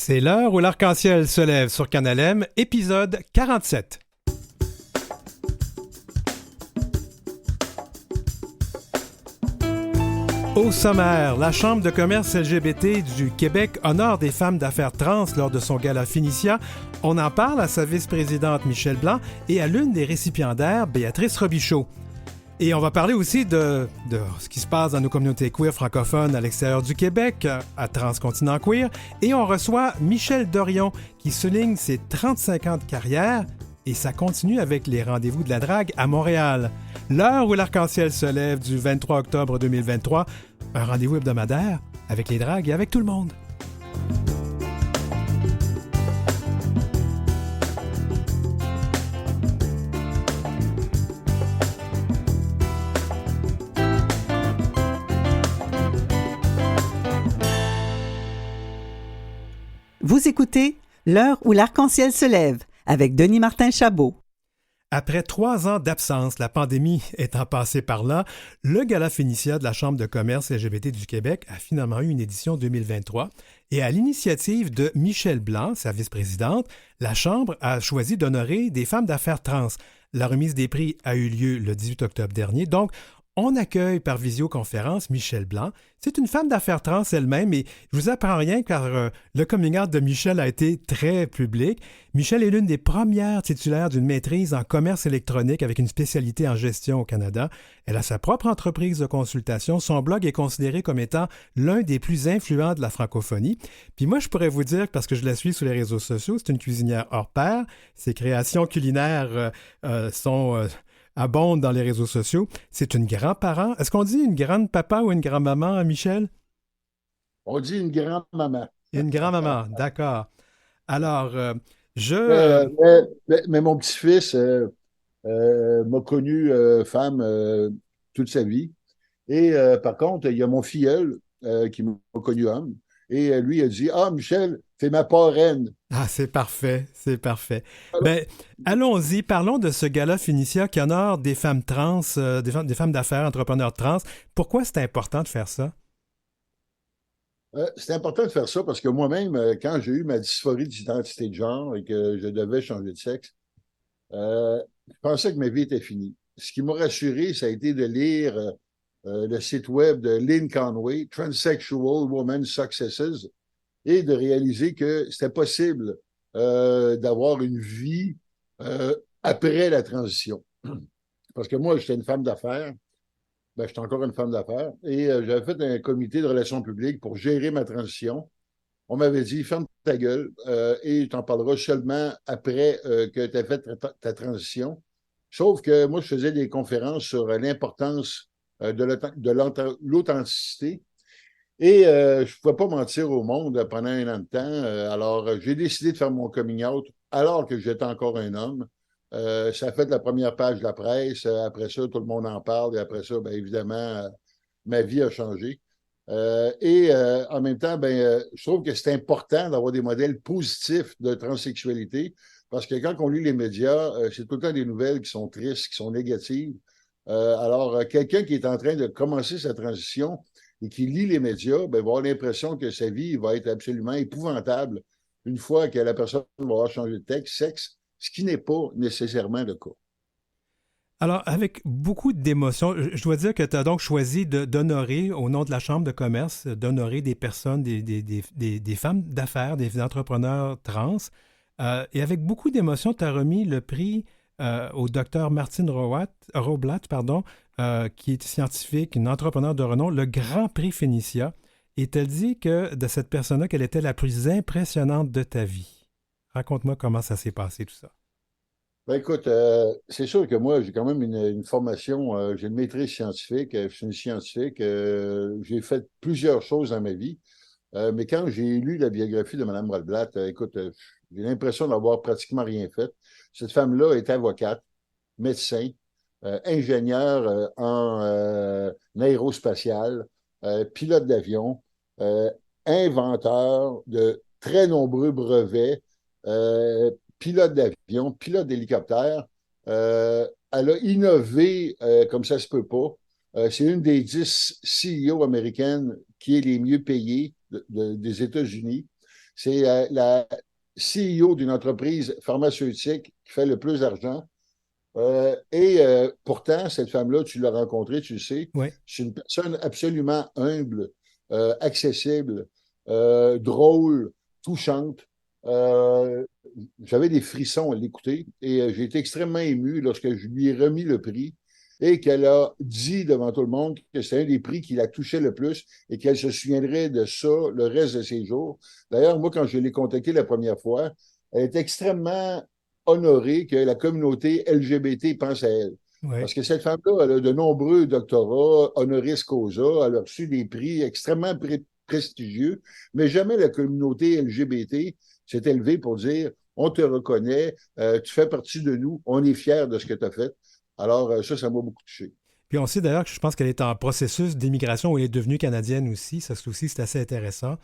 C'est l'heure où l'arc-en-ciel se lève sur Canal M, épisode 47. Au sommaire, la Chambre de commerce LGBT du Québec honore des femmes d'affaires trans lors de son gala Finicia. On en parle à sa vice-présidente Michel Blanc et à l'une des récipiendaires, Béatrice Robichaud. Et on va parler aussi de ce qui se passe dans nos communautés queer francophones à l'extérieur du Québec, à Transcontinent Queer. Et on reçoit Michel Dorion qui souligne ses 35 ans de carrière et ça continue avec les rendez-vous de la drague à Montréal. L'heure où l'arc-en-ciel se lève du 23 octobre 2023, un rendez-vous hebdomadaire avec les dragues et avec tout le monde. Vous écoutez L'heure où l'arc-en-ciel se lève avec Denis Martin Chabot. Après 3 ans d'absence, la pandémie étant passée par là, le Gala Finicia de la Chambre de commerce LGBT du Québec a finalement eu une édition 2023 et à l'initiative de Michel Blanc, sa vice-présidente, la Chambre a choisi d'honorer des femmes d'affaires trans. La remise des prix a eu lieu le 18 octobre dernier, donc on accueille par visioconférence Michel Blanc. C'est une femme d'affaires trans elle-même et je vous apprends rien car le coming out de Michel a été très public. Michel est l'une des premières titulaires d'une maîtrise en commerce électronique avec une spécialité en gestion au Canada. Elle a sa propre entreprise de consultation. Son blog est considéré comme étant l'un des plus influents de la francophonie. Puis moi, je pourrais vous dire, parce que je la suis sur les réseaux sociaux, c'est une cuisinière hors pair. Ses créations culinaires sont... abonde dans les réseaux sociaux. C'est une grand-parent. Est-ce qu'on dit une grande-papa ou une grand-maman, Michel? On dit une grand-maman. Une grand-maman, d'accord. Alors, Mais mon petit-fils m'a connu femme toute sa vie. Et par contre, il y a mon filleul qui m'a connu homme. Et lui a dit, « Ah, Michel, t'es ma parraine. » Ah, c'est parfait, c'est parfait. Ben, allons-y, parlons de ce gala Finicia qui honore des femmes trans, des femmes d'affaires, entrepreneurs trans. Pourquoi c'est important de faire ça? C'est important de faire ça parce que moi-même, quand j'ai eu ma dysphorie d'identité de genre et que je devais changer de sexe, je pensais que ma vie était finie. Ce qui m'a rassuré, ça a été de lire le site web de Lynn Conway, Transsexual Woman Successes, et de réaliser que c'était possible d'avoir une vie après la transition. Parce que moi, j'étais une femme d'affaires, j'étais encore une femme d'affaires, et j'avais fait un comité de relations publiques pour gérer ma transition. On m'avait dit, ferme ta gueule et tu en parleras seulement après que tu as fait ta transition. Sauf que moi, je faisais des conférences sur l'importance de l'authenticité. Et je ne pouvais pas mentir au monde pendant un an de temps. Alors, j'ai décidé de faire mon coming out alors que j'étais encore un homme. Ça a fait la première page de la presse. Après ça, tout le monde en parle. Et après ça, bien évidemment, ma vie a changé. En même temps, je trouve que c'est important d'avoir des modèles positifs de transsexualité parce que quand on lit les médias, c'est tout le temps des nouvelles qui sont tristes, qui sont négatives. Alors, quelqu'un qui est en train de commencer sa transition et qui lit les médias, va avoir l'impression que sa vie va être absolument épouvantable une fois que la personne va avoir changé de sexe, ce qui n'est pas nécessairement le cas. Alors, avec beaucoup d'émotion, je dois dire que tu as donc choisi d'honorer, au nom de la Chambre de commerce, d'honorer des personnes, des femmes d'affaires, des entrepreneurs trans. Et avec beaucoup d'émotion, tu as remis le prix au docteur Martine Roblat, qui est scientifique, une entrepreneur de renom, le Grand Prix Finicia. Et tu as dit que de cette personne-là, qu'elle était la plus impressionnante de ta vie. Raconte-moi comment ça s'est passé, tout ça. Écoute, c'est sûr que moi, j'ai quand même une formation, j'ai une maîtrise scientifique, je suis une scientifique, j'ai fait plusieurs choses dans ma vie, mais quand j'ai lu la biographie de Mme Roblat, écoute, j'ai l'impression d'avoir pratiquement rien fait. Cette femme-là est avocate, médecin, ingénieur en aérospatial, pilote d'avion, inventeur de très nombreux brevets, pilote d'avion, pilote d'hélicoptère. Elle a innové comme ça se peut pas. C'est une des 10 CEO américaines qui est les mieux payées des États-Unis. C'est la CEO d'une entreprise pharmaceutique qui fait le plus d'argent. Pourtant, cette femme-là, tu l'as rencontrée, tu le sais, Oui. c'est une personne absolument humble, accessible, drôle, touchante. Euh, J'avais des frissons à l'écouter et j'ai été extrêmement ému lorsque je lui ai remis le prix et qu'elle a dit devant tout le monde que c'était un des prix qui la touchait le plus et qu'elle se souviendrait de ça le reste de ses jours. D'ailleurs, moi, quand je l'ai contactée la première fois, elle est extrêmement honorée que la communauté LGBT pense à elle. Oui. Parce que cette femme-là, elle a de nombreux doctorats honoris causa, elle a reçu des prix extrêmement prestigieux, mais jamais la communauté LGBT s'est élevée pour dire on te reconnaît, tu fais partie de nous, on est fiers de ce que tu as fait. Alors, ça m'a beaucoup touché. Puis on sait d'ailleurs que je pense qu'elle est en processus d'immigration où elle est devenue canadienne aussi. Ça aussi, c'est assez intéressant.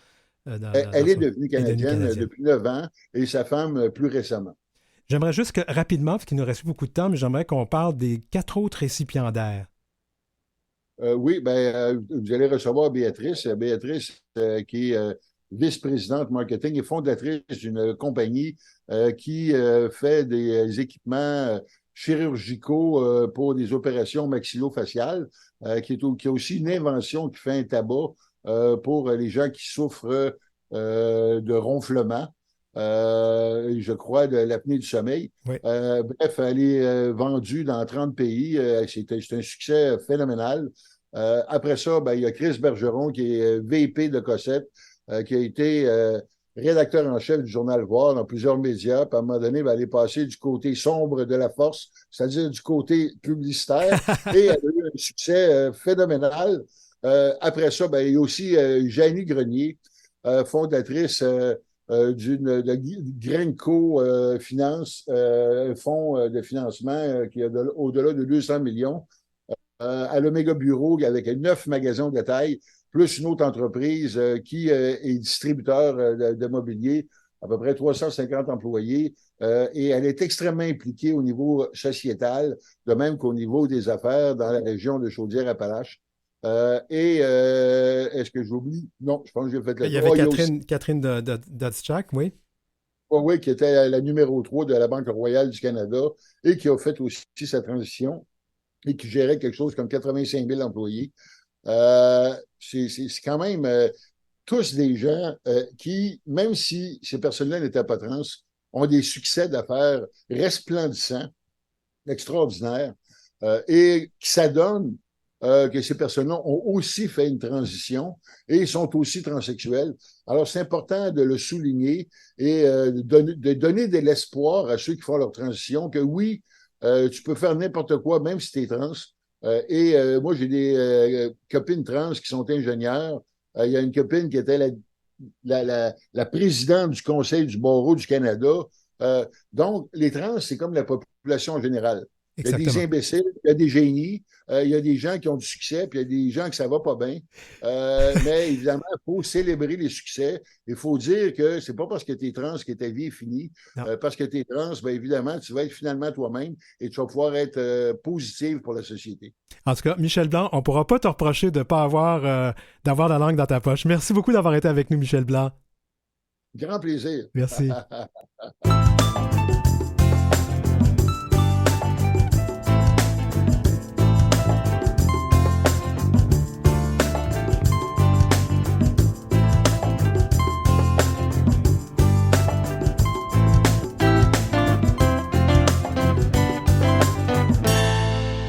Elle est devenue Elle est devenue canadienne canadienne. depuis 9 ans et sa femme plus récemment. J'aimerais juste que, rapidement, parce qu'il nous reste beaucoup de temps, mais j'aimerais qu'on parle des 4 autres récipiendaires. Oui, vous allez recevoir Béatrice. Béatrice, qui est vice-présidente marketing et fondatrice d'une compagnie qui fait des équipements chirurgicaux pour des opérations maxillofaciales, qui a aussi une invention qui fait un tabac pour les gens qui souffrent de ronflement. Je crois, de l'apnée du sommeil. Oui. Bref, elle est vendue dans 30 pays. C'est un succès phénoménal. Après ça, il y a Chris Bergeron, qui est VP de Cossette, qui a été rédacteur en chef du Journal Voir dans plusieurs médias. Puis à un moment donné, elle est passée du côté sombre de la force, c'est-à-dire du côté publicitaire, et elle a eu un succès phénoménal. Après ça, il y a aussi Janie Grenier, fondatrice de Grenco Finance, un fonds de financement qui a au-delà de 200 millions, à l'Omega Bureau avec 9 magasins de taille, plus une autre entreprise qui est distributeur de mobilier, à peu près 350 employés, et elle est extrêmement impliquée au niveau sociétal, de même qu'au niveau des affaires dans la région de Chaudière-Appalaches. Est-ce que j'oublie? Non, je pense que j'ai fait le Il y avait tour. Catherine Dodschak, oui. Huawei, qui était la numéro 3 de la Banque royale du Canada et qui a fait aussi sa transition et qui gérait quelque chose comme 85 000 employés. C'est quand même tous des gens qui, même si ces personnes-là n'étaient pas trans, ont des succès d'affaires resplendissants, extraordinaires, et qui s'adonnent que ces personnes-là ont aussi fait une transition et sont aussi transsexuels. Alors, c'est important de le souligner et de donner de l'espoir à ceux qui font leur transition que oui, tu peux faire n'importe quoi, même si tu es trans. Moi, j'ai des copines trans qui sont ingénieures. Il y a une copine qui était la présidente du Conseil du barreau du Canada. Donc, les trans, c'est comme la population en général. Il y a des imbéciles, il y a des génies, il y a des gens qui ont du succès, puis il y a des gens que ça va pas bien. Mais évidemment, il faut célébrer les succès. Il faut dire que c'est pas parce que tu es trans que ta vie est finie. Parce que tu es trans, évidemment, tu vas être finalement toi-même et tu vas pouvoir être positive pour la société. En tout cas, Michel Blanc, on ne pourra pas te reprocher de ne pas avoir d'avoir la langue dans ta poche. Merci beaucoup d'avoir été avec nous, Michel Blanc. Grand plaisir. Merci.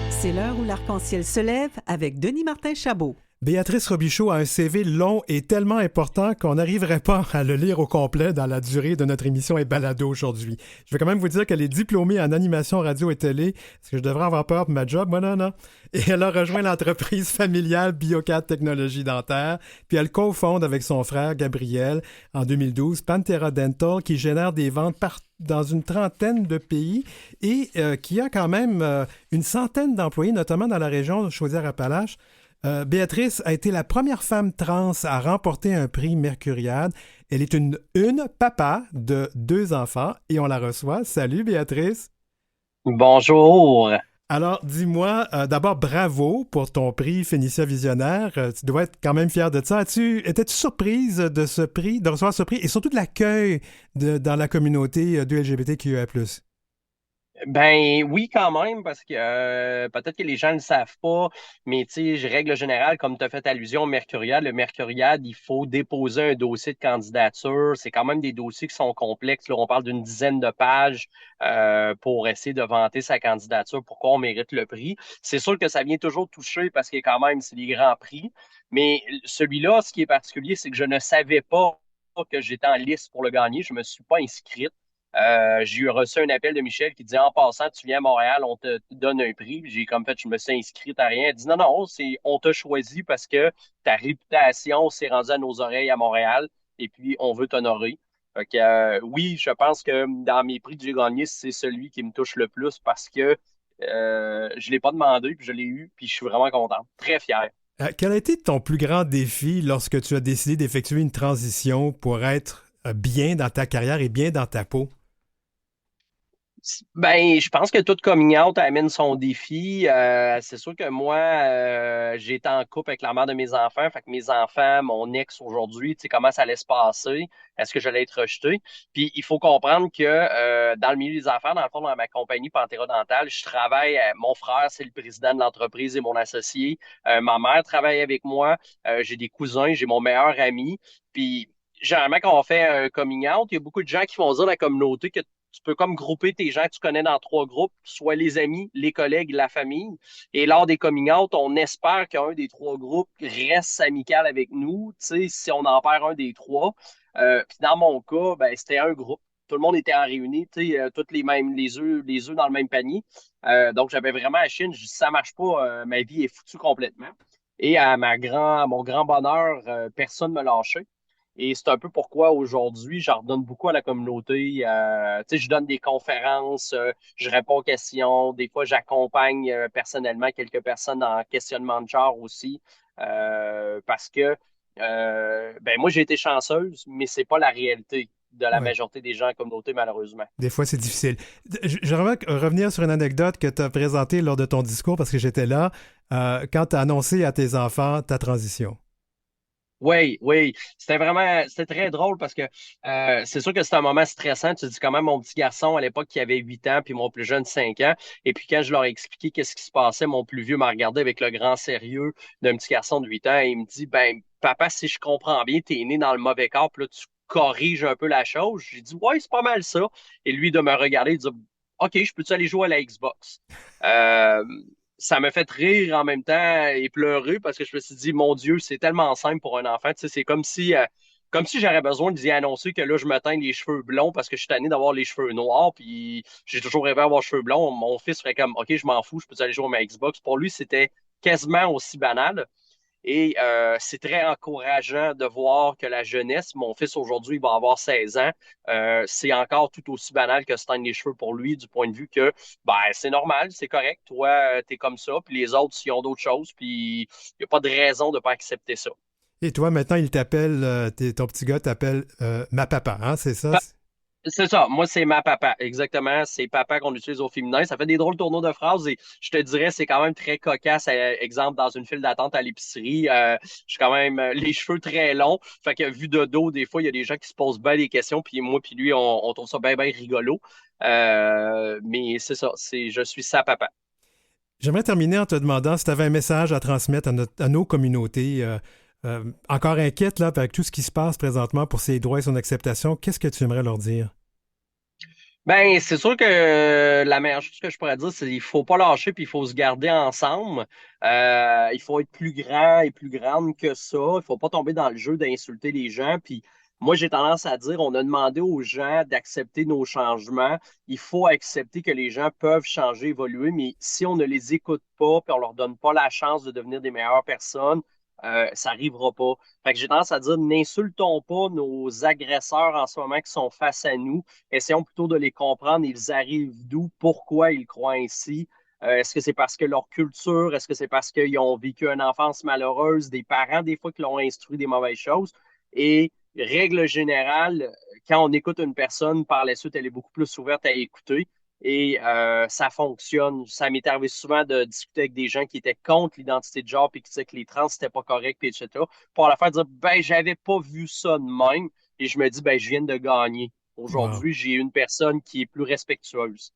C'est l'heure où l'arc-en-ciel se lève avec Denis Martin Chabot. Béatrice Robichaud a un CV long et tellement important qu'on n'arriverait pas à le lire au complet dans la durée de notre émission et balado aujourd'hui. Je vais quand même vous dire qu'elle est diplômée en animation radio et télé. Est-ce que je devrais avoir peur pour ma job? Moi, non. Et elle a rejoint l'entreprise familiale Biocat Technologies Dentaires, puis elle cofonde avec son frère Gabriel en 2012 Pantera Dental qui génère des ventes dans une trentaine de pays et qui a quand même une centaine d'employés, notamment dans la région de Chaudière-Appalaches. Béatrice a été la première femme trans à remporter un prix Mercuriade. Elle est une papa de 2 enfants et on la reçoit. Salut Béatrice. Bonjour. Alors, dis-moi, d'abord, bravo pour ton prix Phénicia Visionnaire. Tu dois être quand même fier de ça. Étais-tu surprise de ce prix, de recevoir ce prix et surtout de l'accueil dans la communauté de LGBTQIA+. Ben oui, quand même, parce que peut-être que les gens ne le savent pas, mais tu sais, règle générale, comme tu as fait allusion au Mercuriade, le Mercuriade, il faut déposer un dossier de candidature. C'est quand même des dossiers qui sont complexes. Là, on parle d'une dizaine de pages pour essayer de vanter sa candidature, pourquoi on mérite le prix. C'est sûr que ça vient toujours toucher parce que quand même, c'est des grands prix. Mais celui-là, ce qui est particulier, c'est que je ne savais pas que j'étais en liste pour le gagner. Je ne me suis pas inscrite. J'ai eu reçu un appel de Michel qui disait en passant, tu viens à Montréal, on te donne un prix. J'ai comme fait, je me suis inscrit à rien. Elle dit non, non, on t'a choisi parce que ta réputation s'est rendue à nos oreilles à Montréal et puis on veut t'honorer. Fait que, oui, je pense que dans mes prix que j'ai gagnés, c'est celui qui me touche le plus parce que je ne l'ai pas demandé, puis je l'ai eu, puis je suis vraiment content. Très fier. Quel a été ton plus grand défi lorsque tu as décidé d'effectuer une transition pour être bien dans ta carrière et bien dans ta peau? Ben, je pense que tout coming out amène son défi. C'est sûr que moi, j'ai été en couple avec la mère de mes enfants. Fait que mes enfants, mon ex aujourd'hui, tu sais, comment ça allait se passer? Est-ce que j'allais être rejeté? Puis il faut comprendre que dans le milieu des affaires, dans le fond, dans ma compagnie Pantera Dental, je travaille, mon frère, c'est le président de l'entreprise et mon associé. Ma mère travaille avec moi. J'ai des cousins, j'ai mon meilleur ami. Puis généralement, quand on fait un coming out, il y a beaucoup de gens qui vont dire à la communauté que tu peux comme grouper tes gens que tu connais dans trois groupes, soit les amis, les collègues, la famille. Et lors des coming out, on espère qu'un des trois groupes reste amical avec nous, tu sais, si on en perd un des trois. Puis dans mon cas, ben, c'était un groupe. Tout le monde était en réunis, tu sais, toutes les œufs dans le même panier. Donc, j'avais vraiment la Chine. Je dis, si ça marche pas, ma vie est foutue complètement. Et à mon grand bonheur, personne ne me lâchait. Et c'est un peu pourquoi aujourd'hui, j'en redonne beaucoup à la communauté. Tu sais, je donne des conférences, je réponds aux questions. Des fois, j'accompagne personnellement quelques personnes en questionnement de genre aussi. Parce que ben moi, j'ai été chanceuse, mais c'est pas la réalité de la Oui. majorité des gens en communauté, malheureusement. Des fois, c'est difficile. J'aimerais revenir sur une anecdote que tu as présentée lors de ton discours parce que j'étais là quand tu as annoncé à tes enfants ta transition. Oui, oui. C'était très drôle parce que c'est sûr que c'était un moment stressant. Tu te dis quand même mon petit garçon à l'époque qui avait 8 ans, puis mon plus jeune 5 ans. Et puis quand je leur ai expliqué qu'est-ce qui se passait, mon plus vieux m'a regardé avec le grand sérieux d'un petit garçon de 8 ans et il me dit, ben, papa, si je comprends bien, t'es né dans le mauvais corps, puis là, tu corriges un peu la chose. J'ai dit, ouais, c'est pas mal ça. Et lui, de me regarder, il dit, OK, je peux-tu aller jouer à la Xbox? Euh, Ça me fait rire en même temps et pleurer parce que je me suis dit, mon Dieu, c'est tellement simple pour un enfant. Tu sais, c'est comme si j'aurais besoin de lui annoncer que là, je me teins les cheveux blonds parce que je suis tanné d'avoir les cheveux noirs. Puis j'ai toujours rêvé d'avoir les cheveux blonds. Mon fils ferait comme, OK, je m'en fous, je peux aller jouer à ma Xbox. Pour lui, c'était quasiment aussi banal. Et c'est très encourageant de voir que la jeunesse, mon fils aujourd'hui, il va avoir 16 ans, c'est encore tout aussi banal que se teindre les cheveux pour lui, du point de vue que ben, c'est normal, c'est correct, toi, t'es comme ça, puis les autres, s'ils ont d'autres choses, puis il n'y a pas de raison de ne pas accepter ça. Et toi, maintenant, il t'appelle, ton petit gars t'appelle ma papa, hein, c'est ça? C'est ça. Moi, c'est ma papa. Exactement. C'est papa qu'on utilise au féminin. Ça fait des drôles de tourneaux de phrases et je te dirais, c'est quand même très cocasse. Exemple, dans une file d'attente à l'épicerie, je suis quand même les cheveux très longs. Fait que vu de dos, des fois, il y a des gens qui se posent bien des questions. Puis moi, puis lui, on trouve ça bien, bien rigolo. Mais c'est ça. Je suis sa papa. J'aimerais terminer en te demandant si tu avais un message à transmettre à nos communautés encore inquiètes là, avec tout ce qui se passe présentement pour ses droits et son acceptation. Qu'est-ce que tu aimerais leur dire? Ben, c'est sûr que la meilleure chose que je pourrais dire, c'est qu'il faut pas lâcher puis il faut se garder ensemble. Il faut être plus grand et plus grande que ça. Il faut pas tomber dans le jeu d'insulter les gens. Puis moi, j'ai tendance à dire, on a demandé aux gens d'accepter nos changements. Il faut accepter que les gens peuvent changer, évoluer, mais si on ne les écoute pas puis on leur donne pas la chance de devenir des meilleures personnes, ça arrivera pas. Fait que j'ai tendance à dire, n'insultons pas nos agresseurs en ce moment qui sont face à nous. Essayons plutôt de les comprendre. Ils arrivent d'où, pourquoi ils croient ainsi. Est-ce que c'est parce que leur culture, est-ce que c'est parce qu'ils ont vécu une enfance malheureuse, des parents des fois qui l'ont instruit des mauvaises choses? Et règle générale, quand on écoute une personne, par la suite, elle est beaucoup plus ouverte à écouter. et ça fonctionne. Ça m'est arrivé souvent de discuter avec des gens qui étaient contre l'identité de genre puis qui disaient que les trans, c'était pas correct, puis etc. Pour la faire dire, ben, j'avais pas vu ça de même. Et je me dis, ben, je viens de gagner. Wow. Aujourd'hui, j'ai une personne qui est plus respectueuse.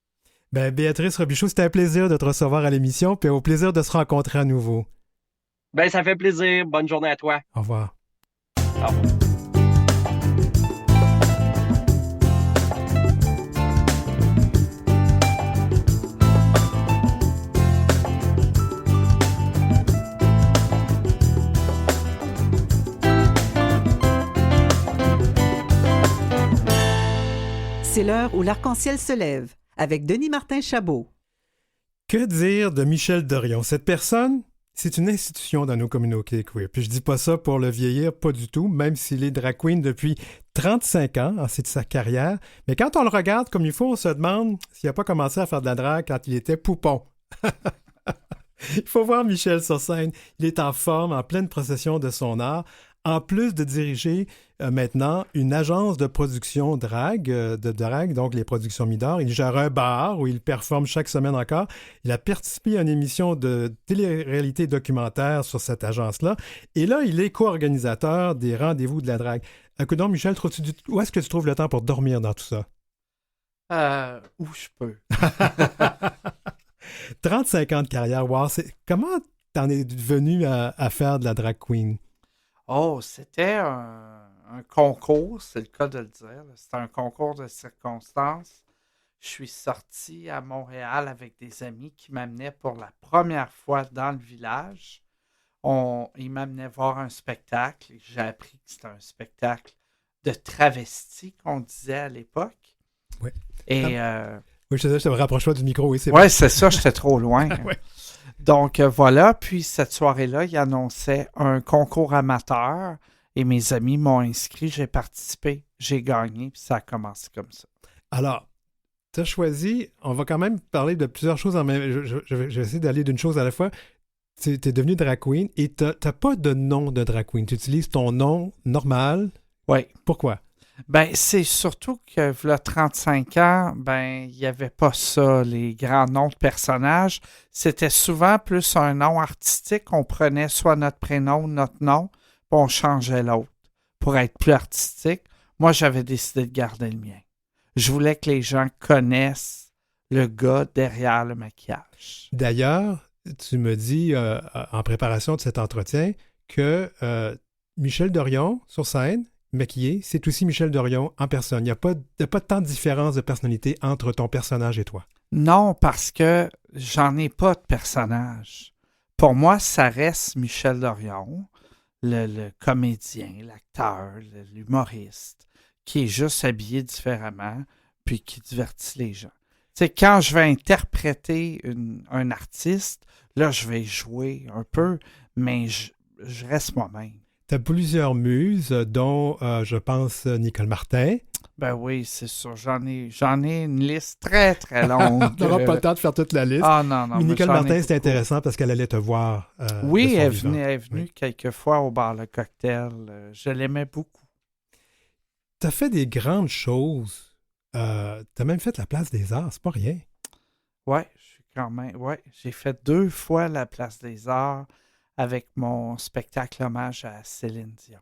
Ben, Béatrice Robichaud, c'était un plaisir de te recevoir à l'émission, puis au plaisir de se rencontrer à nouveau. Ben, ça fait plaisir. Bonne journée à toi. Au revoir. Au revoir. C'est l'heure où l'arc-en-ciel se lève avec Denis Martin Chabot. Que dire de Michel Dorion? Cette personne, c'est une institution dans nos communautés queer. Puis je dis pas ça pour le vieillir, pas du tout, même s'il est drag queen depuis 35 ans, c'est de sa carrière. Mais quand on le regarde comme il faut, on se demande s'il n'a pas commencé à faire de la drague quand il était poupon. Il faut voir Michel sur scène. Il est en forme, en pleine procession de son art. En plus de diriger maintenant une agence de production de drague, donc les productions Midor. Il gère un bar où il performe chaque semaine encore. Il a participé à une émission de télé-réalité documentaire sur cette agence-là. Et là, il est co-organisateur des rendez-vous de la drague. Donc, Michel, où est-ce que tu trouves le temps pour dormir dans tout ça? Où je peux. 35 ans de carrière, wow. Comment t'en es venu à faire de la drag queen? Oh, c'était un concours, c'est le cas de le dire. C'était un concours de circonstances. Je suis sorti à Montréal avec des amis qui m'amenaient pour la première fois dans le village. Ils m'amenaient voir un spectacle. J'ai appris que c'était un spectacle de travesti qu'on disait à l'époque. Oui. Et oui, je me rapproche pas du micro, oui, c'est ouais, c'est ça, j'étais trop loin. Ouais. Donc voilà, puis cette soirée-là, il annonçait un concours amateur et mes amis m'ont inscrit, j'ai participé, j'ai gagné, puis ça a commencé comme ça. Alors, tu as choisi, on va quand même parler de plusieurs choses en même. Je vais essayer d'aller d'une chose à la fois. Tu es devenu drag queen et tu n'as pas de nom de drag queen. Tu utilises ton nom normal. Oui. Pourquoi? Ben, c'est surtout que, là, 35 ans, ben, il n'y avait pas ça, les grands noms de personnages. C'était souvent plus un nom artistique. On prenait soit notre prénom ou notre nom, puis on changeait l'autre pour être plus artistique. Moi, j'avais décidé de garder le mien. Je voulais que les gens connaissent le gars derrière le maquillage. D'ailleurs, tu me dis, en préparation de cet entretien, que Michel Dorion, sur scène, maquillé, c'est aussi Michel Dorion en personne. Il n'y a pas tant de différence de personnalité entre ton personnage et toi. Non, parce que j'en ai pas de personnage. Pour moi, ça reste Michel Dorion, le comédien, l'acteur, l'humoriste, qui est juste habillé différemment, puis qui divertit les gens. Tu sais, quand je vais interpréter un artiste, là, je vais jouer un peu, mais je reste moi-même. Tu as plusieurs muses, dont, je pense, Nicole Martin. Ben oui, c'est sûr. J'en ai une liste très, très longue. On n'aura pas le temps de faire toute la liste. Ah non, non. Mais Nicole j'en ai Martin, c'est beaucoup. intéressant parce qu'elle allait te voir. Oui, de son elle vivant. est venue Oui. quelques fois au bar Le Cocktail. Je l'aimais beaucoup. Tu as fait des grandes choses. Tu as même fait la Place des Arts, c'est pas rien. Ouais, je suis quand même. Ouais, j'ai fait 2 fois la Place des Arts avec mon spectacle hommage à Céline Dion.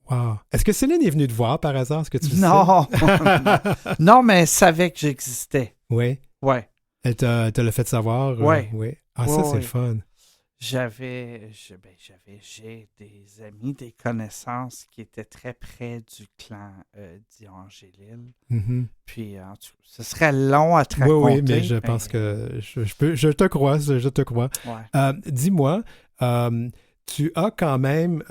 Wow. Est-ce que Céline est venue te voir par hasard? Est-ce que tu le Non! sais? Non, mais elle savait que j'existais. Oui. Ouais. Elle te l'a fait savoir? Ouais. Oui. Ah, Ouais, ça, c'est ouais. le fun. J'ai des amis, des connaissances qui étaient très près du clan Dion-Angélil. Mhm. Puis, en tout cas, ce serait long à te Oui, raconter. oui, mais je pense que je te crois, je te crois. Ouais. Dis-moi, tu as quand même,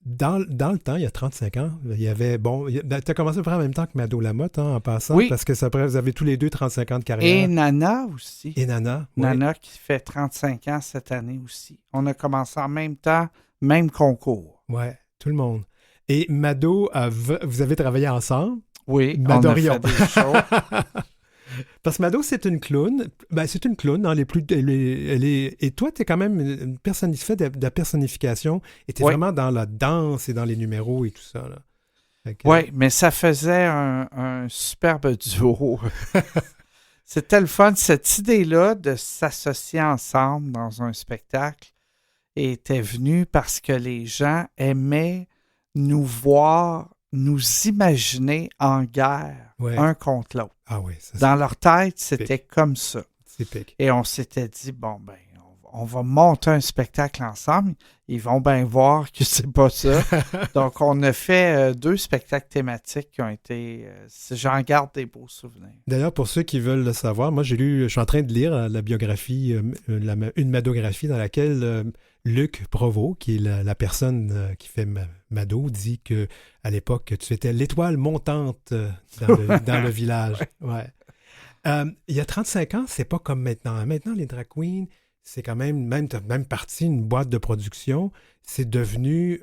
dans le temps, il y a 35 ans, il y avait, tu as commencé à peu près en même temps que Mado Lamotte, hein, en passant, Oui. parce que vous avez tous les deux 35 ans de carrière. Et Nana aussi. Et Nana. Oui. Nana qui fait 35 ans cette année aussi. On a commencé en même temps, même concours. Ouais, tout le monde. Et Mado, vous avez travaillé ensemble? Oui, Madorion. on a fait des shows. Parce que Mado, c'est une clown. Ben, c'est une clown. Hein, et toi, tu es quand même une personne qui fait de la personnification. Et tu es Oui. vraiment dans la danse et dans les numéros et tout ça. Oui, mais ça faisait un superbe duo. C'était le fun. Cette idée-là de s'associer ensemble dans un spectacle était venue parce que les gens aimaient nous voir, nous imaginer en guerre, Ouais. un contre l'autre. Ah oui, ça, Dans leur tête, c'était comme ça. c'est pique. Et on s'était dit, bon, ben, on va monter un spectacle ensemble. Ils vont bien voir que c'est pas ça. Donc, on a fait 2 spectacles thématiques qui ont été... j'en garde des beaux souvenirs. D'ailleurs, pour ceux qui veulent le savoir, moi, je suis en train de lire la biographie, une Madographie dans laquelle Luc Provost, qui est la personne qui fait Mado, dit que à l'époque, tu étais l'étoile montante dans le village. Ouais. Il y a 35 ans, c'est pas comme maintenant. Maintenant, les drag queens, c'est quand même parti une boîte de production. C'est devenu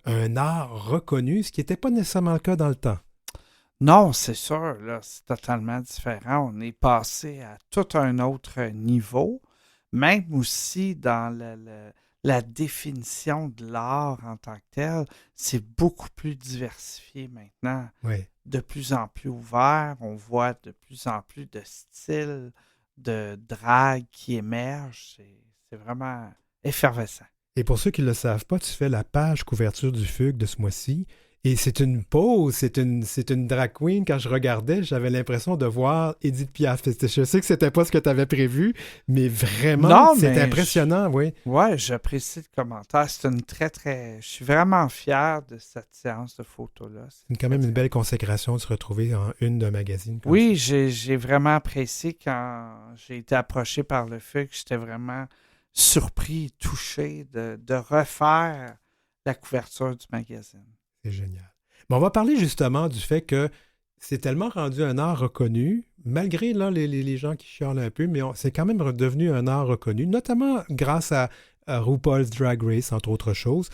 un art reconnu, ce qui n'était pas nécessairement le cas dans le temps. Non, c'est sûr, là, c'est totalement différent. On est passé à tout un autre niveau, même aussi dans la définition de l'art en tant que tel. C'est beaucoup plus diversifié maintenant. Oui. De plus en plus ouvert. On voit de plus en plus de styles de drague qui émergent. C'est vraiment effervescent. Et pour ceux qui ne le savent pas, tu fais la page couverture du Fugue de ce mois-ci. Et c'est une pause, c'est une drag queen. Quand je regardais, j'avais l'impression de voir Édith Piaf. Je sais que c'était pas ce que tu avais prévu, mais vraiment, c'est impressionnant, oui. Oui, j'apprécie le commentaire. C'est une je suis vraiment fier de cette séance de photos-là. C'est quand même une belle consécration de se retrouver en une d'un magazine. Oui, j'ai vraiment apprécié quand j'ai été approché par le Fugue. J'étais vraiment surpris et touché de refaire la couverture du magazine. C'est génial. Bon, on va parler justement du fait que c'est tellement rendu un art reconnu, malgré là, les gens qui chialent un peu, mais c'est quand même devenu un art reconnu, notamment grâce à RuPaul's Drag Race, entre autres choses,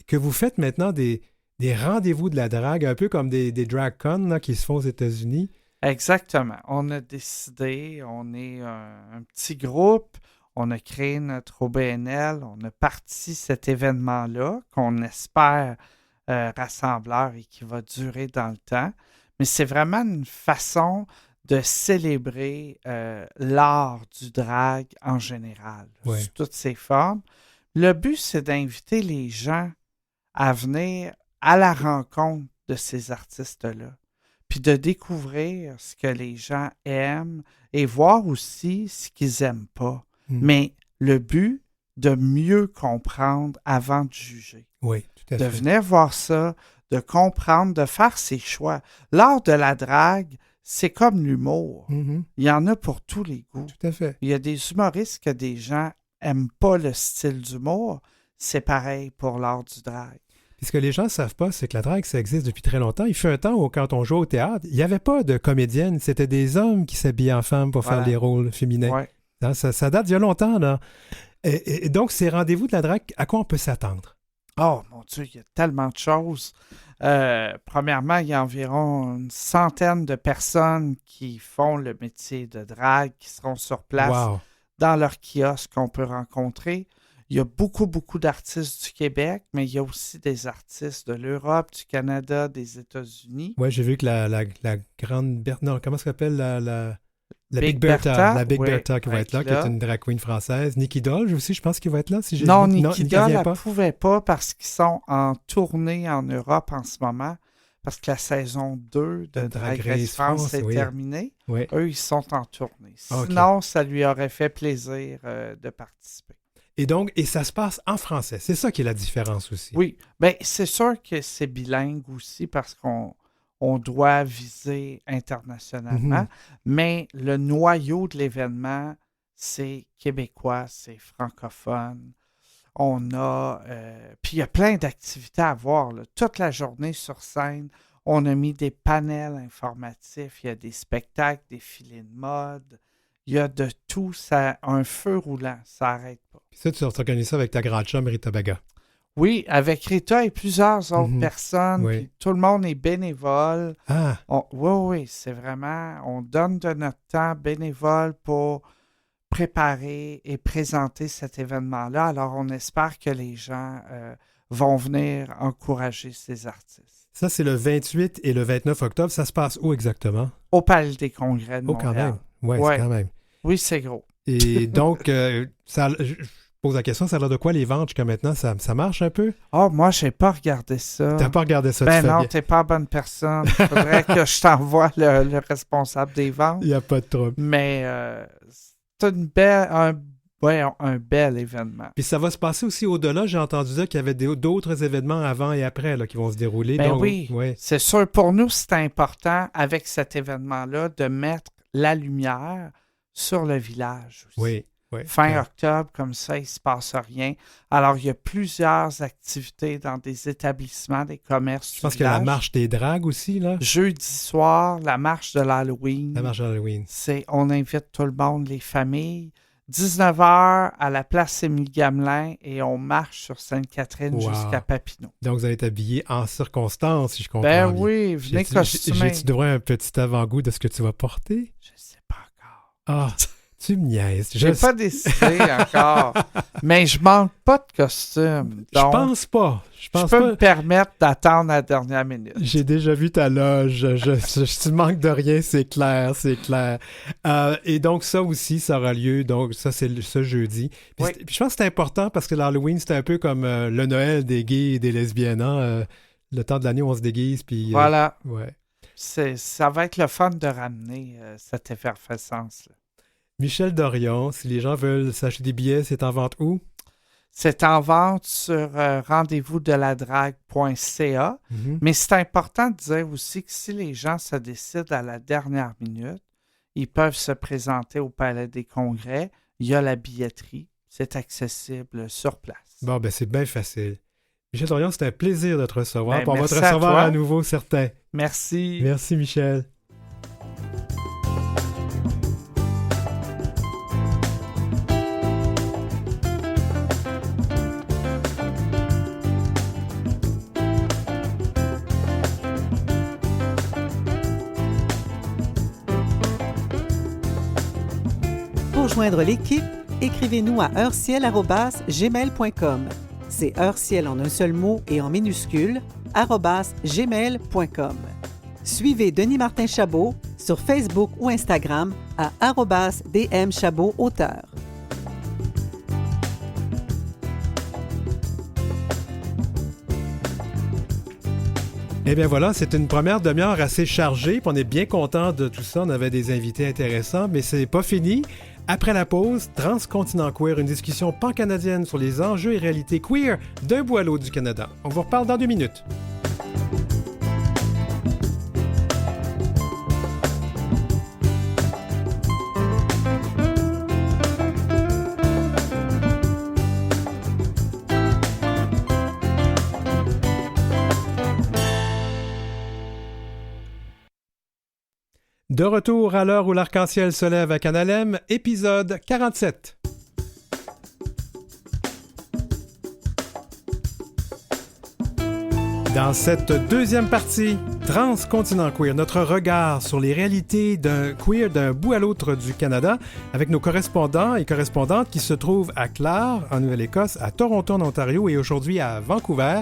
que vous faites maintenant des rendez-vous de la drague, un peu comme des drag cons là, qui se font aux États-Unis. Exactement. On a décidé, on est un petit groupe, on a créé notre OBNL, on a parti cet événement-là qu'on espère rassembleur et qui va durer dans le temps. Mais c'est vraiment une façon de célébrer l'art du drag en général, sous toutes ses formes. Le but, c'est d'inviter les gens à venir à la rencontre de ces artistes-là, puis de découvrir ce que les gens aiment et voir aussi ce qu'ils n'aiment pas. Mais le but, de mieux comprendre avant de juger. Oui, tout à fait. De venir voir ça, de comprendre, de faire ses choix. L'art de la drague, c'est comme l'humour. Mm-hmm. Il y en a pour tous les goûts. Tout à fait. Il y a des humoristes que des gens n'aiment pas le style d'humour. C'est pareil pour l'art du drag. Puis ce que les gens ne savent pas, c'est que la drague, ça existe depuis très longtemps. Il fut un temps où, quand on jouait au théâtre, il n'y avait pas de comédienne. C'était des hommes qui s'habillaient en femmes pour faire des rôles féminins. Ouais. Ça date d'il y a longtemps, là. Et donc, ces rendez-vous de la drague, à quoi on peut s'attendre? Oh, mon Dieu, il y a tellement de choses. Premièrement, il y a environ une centaine de personnes qui font le métier de drague, qui seront sur place dans leur kiosque qu'on peut rencontrer. Il y a beaucoup, beaucoup d'artistes du Québec, mais il y a aussi des artistes de l'Europe, du Canada, des États-Unis. Oui, j'ai vu que la grande... Non, comment ça s'appelle la Big Bertha. La Big Bertha qui va être là, qui est une drag queen française. Nikki Doll aussi, je pense qu'il va être là. Non, Nikki Doll, elle ne pouvait pas parce qu'ils sont en tournée en Europe en ce moment, parce que la saison 2 de Drag Race France est terminée. Oui. Eux, ils sont en tournée. Sinon, ça lui aurait fait plaisir de participer. Et donc, ça se passe en français. C'est ça qui est la différence aussi. Oui. Bien, c'est sûr que c'est bilingue aussi parce qu'on doit viser internationalement, mais le noyau de l'événement, c'est québécois, c'est francophone. On a... puis il y a plein d'activités à voir. Là. Toute la journée sur scène, on a mis des panels informatifs, il y a des spectacles, des filets de mode, il y a de tout, ça, un feu roulant, ça n'arrête pas. Puis ça, tu organises ça avec ta grande chum Rita Baga. Oui, avec Rita et plusieurs autres personnes. Puis tout le monde est bénévole. Ah! Oui, c'est vraiment... On donne de notre temps bénévole pour préparer et présenter cet événement-là. Alors, on espère que les gens vont venir encourager ces artistes. Ça, c'est le 28 et le 29 octobre. Ça se passe où exactement? Au Palais des Congrès de Montréal. Quand même. Ouais, Ouais. c'est quand même. Oui, c'est gros. Et donc, je pose la question, ça a l'air de quoi les ventes jusqu'à maintenant? Ça marche un peu? Oh, moi, j'ai pas regardé ça. T'as pas regardé ça, tu Ben fais non, bien. t'es pas la bonne personne. Faudrait que je t'envoie le responsable des ventes. Il n'y a pas de trouble. Mais c'est un bel événement. Puis ça va se passer aussi au-delà. J'ai entendu dire qu'il y avait d'autres événements avant et après là, qui vont se dérouler. Ben Donc, oui, ouais. c'est sûr. Pour nous, c'est important, avec cet événement-là, de mettre la lumière sur le village aussi. Oui, oui. Fin octobre, comme ça, il ne se passe rien. Alors, il y a plusieurs activités dans des établissements, des commerces. Je pense qu'il y a la marche des dragues aussi, là. Jeudi soir, la marche de l'Halloween. La marche d'Halloween. On invite tout le monde, les familles. 19h à la place Émile Gamelin et on marche sur Sainte-Catherine Wow. jusqu'à Papineau. Donc, vous allez être habillé en circonstance, si je comprends Ben bien. oui, venez costumé. J'ai-tu droit à un petit avant-goût de ce que tu vas porter? Je sais pas encore. Ah, tu me niaises. J'ai pas décidé encore. Mais je manque pas de costume. Je Donc, pense pas. Je je pense peux pas. me permettre d'attendre la dernière minute. J'ai déjà vu ta loge. Tu manques de rien, c'est clair, c'est clair. Et donc, ça aussi, ça aura lieu. Donc, ça, c'est ce jeudi. Puis, Oui. puis je pense que c'est important parce que l'Halloween, c'est un peu comme le Noël des gays et des lesbiennes. Hein? Le temps de l'année où on se déguise. Puis, Voilà. ouais. Ça va être le fun de ramener cette effervescence-là. Michel Dorion, si les gens veulent s'acheter des billets, c'est en vente où? C'est en vente sur rendez-vous-de-la-drague.ca. Mhm. Mais c'est important de dire aussi que si les gens se décident à la dernière minute, ils peuvent se présenter au Palais des Congrès. Il y a la billetterie. C'est accessible sur place. Bon, ben c'est bien facile. Michel Dorion, c'est un plaisir de te recevoir. Ben, Puis on va te merci à recevoir toi. à nouveau, certain. Merci. Merci, Michel. Pour joindre l'équipe, écrivez-nous à heureciel@gmail.com. C'est heureciel en un seul mot et en minuscule, @gmail.com. Suivez Denis Martin Chabot sur Facebook ou Instagram à @dmchabotauteur. Eh bien voilà, c'est une première demi-heure assez chargée, puis on est bien content de tout ça. On avait des invités intéressants, mais c'est pas fini. Après la pause, Transcontinent Queer, une discussion pan-canadienne sur les enjeux et réalités queer d'un bout à l'autre du Canada. On vous reparle dans 2 minutes. De retour à l'heure où l'arc-en-ciel se lève à Canalem, épisode 47. Dans cette deuxième partie, Transcontinent Queer, notre regard sur les réalités d'un queer d'un bout à l'autre du Canada, avec nos correspondants et correspondantes qui se trouvent à Clare, en Nouvelle-Écosse, à Toronto, en Ontario et aujourd'hui à Vancouver.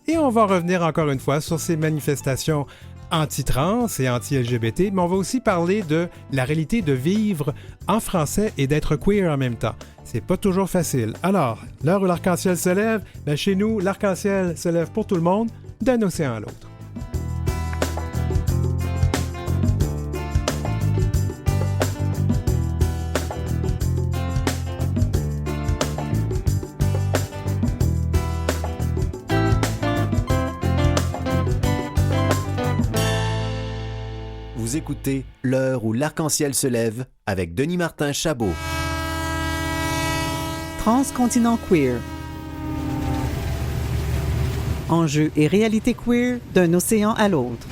Et on va revenir encore une fois sur ces manifestations anti-trans et anti-LGBT, mais on va aussi parler de la réalité de vivre en français et d'être queer en même temps. C'est pas toujours facile. Alors, l'heure où l'arc-en-ciel se lève, ben chez nous, l'arc-en-ciel se lève pour tout le monde, d'un océan à l'autre. Vous écoutez L'heure où l'arc-en-ciel se lève avec Denis Martin Chabot. Transcontinent Queer. Enjeux et réalités queer d'un océan à l'autre.